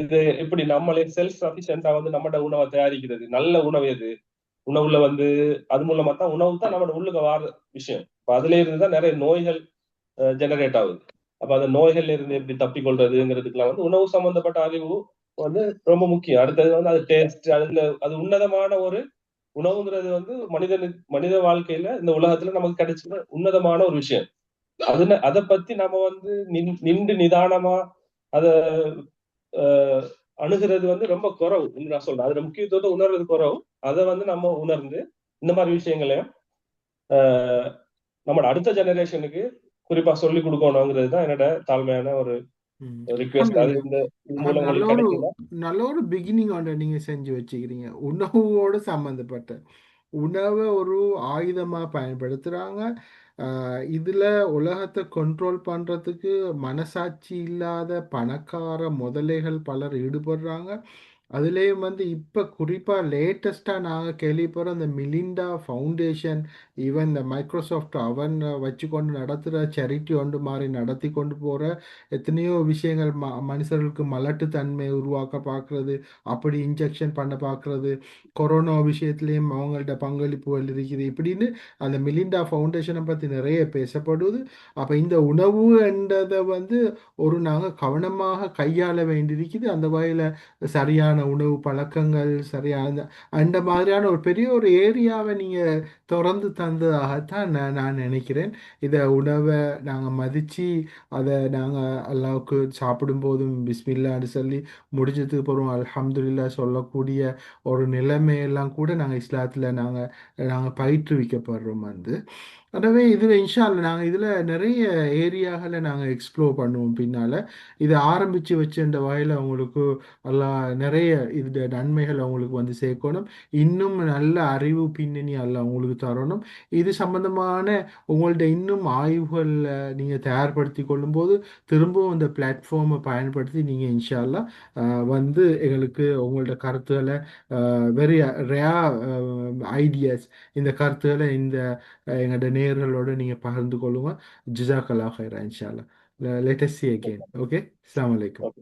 இது எப்படி நம்மளே செல்ஃப் சஃபிஷியன்டா வந்து நம்மட உணவை தயாரிக்கிறது, நல்ல உணவு எது, உணவுல வந்து அது மூலமா தான் உணவு தான் நம்மளோட உள்ளுக்கு வார விஷயம். இப்ப அதுல இருந்து தான் நிறைய நோய்கள் ஜெனரேட் ஆகுது. அப்ப அந்த நோய்கள்ல இருந்து எப்படி தப்பிக்கொள்றதுங்கிறதுக்குலாம் வந்து உணவு சம்பந்தப்பட்ட அறிவு வந்து ரொம்ப முக்கியம். அடுத்தது வந்து அது டேஸ்ட், அதுல அது உன்னதமான ஒரு உணவுங்கிறது வந்து மனித வாழ்க்கையில இந்த உலகத்துல நமக்கு கிடைச்ச உன்னதமான ஒரு விஷயம். அதை பத்தி நம்ம வந்து நின்று நிதானமா அத அணுகிறது வந்து ரொம்ப குறவு. நான் சொல்றேன் அதுல முக்கியத்துவத்தை உணர்றது குறவு. அதை வந்து நம்ம உணர்ந்து இந்த மாதிரி விஷயங்களையும் நம்மளோட அடுத்த ஜெனரேஷனுக்கு குறிப்பா சொல்லி கொடுக்கணுங்கிறது தான் என்னோட தாழ்மையான ஒரு ம். ரிக்வெஸ்ட். அது ஆமாய்யா. இந்த இது ஆனா மூலம் நல்ல உங்களுக்கு ஒரு கிடைக்குதா? நல்ல ஒரு பிகினிங் ஒன்றை நீங்க செஞ்சு வச்சுக்கிறீங்க. உணவோடு சம்பந்தப்பட்ட உணவை ஒரு ஆயுதமா பயன்படுத்துறாங்க. இதுல உலகத்தை கண்ட்ரோல் பண்றதுக்கு மனசாட்சி இல்லாத பணக்கார முதலைகள் பலர் ஈடுபடுறாங்க. அதுலேயும் வந்து இப்போ குறிப்பாக லேட்டஸ்ட்டாக நாங்கள் கேள்விப்படுற அந்த மிலிண்டா ஃபவுண்டேஷன், ஈவன் இந்த மைக்ரோசாஃப்ட் அவன் வச்சு கொண்டு நடத்துகிற சேரிட்டி ஒன்று மாதிரி நடத்தி கொண்டு போகிற எத்தனையோ விஷயங்கள், மனுஷர்களுக்கு மலட்டுத்தன்மை உருவாக்க பார்க்குறது, அப்படி இன்ஜெக்ஷன் பண்ண பார்க்குறது, கொரோனா விஷயத்துலேயும் அவங்கள்ட்ட பங்களிப்புகள் இருக்குது இப்படின்னு அந்த மிலிண்டா ஃபவுண்டேஷனை பற்றி நிறைய பேசப்படுது. அப்போ இந்த உணவு என்றதை வந்து ஒரு நாங்கள் கவனமாக கையாள வேண்டியிருக்குது. அந்த வகையில் சரியான உணவு பழக்கங்கள், சரியான அந்த மாதிரியான ஒரு பெரிய ஒரு ஏரியாவை நீங்கள் திறந்து தந்ததாகத்தான் நான் நினைக்கிறேன். இதை உணவை நாங்கள் மதித்து அதை நாங்கள் அல்லாவுக்கு சாப்பிடும்போதும் பிஸ்மில்லான்னு சொல்லி முடிஞ்சதுக்கு அப்புறம் அல்ஹம்துலில்லா சொல்லக்கூடிய ஒரு நிலைமையெல்லாம் கூட நாங்கள் இஸ்லாத்தில் நாங்கள் நாங்கள் பயிற்றுவிக்கப்படுறோம் வந்து. எனவே இதில் இன்ஷா அல்லாஹ் நாங்கள் இதில் நிறைய ஏரியாகளை நாங்கள் எக்ஸ்ப்ளோர் பண்ணுவோம் பின்னால். இதை ஆரம்பித்து வச்ச இந்த வகையில் அவங்களுக்கு எல்லாம் நிறைய இது நன்மைகள் அவங்களுக்கு வந்து சேர்க்கணும். இன்னும் நல்ல அறிவு பின்னணி அல்ல அவங்களுக்கு தரணும். இது சம்பந்தமான உங்கள்ட்ட இன்னும் ஆய்வுகளில் நீங்கள் தயார்படுத்தி கொள்ளும்போது திரும்பவும் இந்த பிளாட்ஃபார்மை பயன்படுத்தி நீங்கள் இன்ஷா அல்லாஹ் வந்து எங்களுக்கு உங்கள்ட்ட கருத்துக்களை வெரி ரேர் ஐடியாஸ், இந்த கருத்துக்களை இந்த எங்களோட நேயர்களோட நீங்கள் பகிர்ந்து கொள்ளுங்க. ஜிசாக் அல்லாஹ் ஹைரா இன்ஷா அல்லாஹ். Let us see again. Okay, அஸ்ஸலாமு அலைக்கும். ஓகே.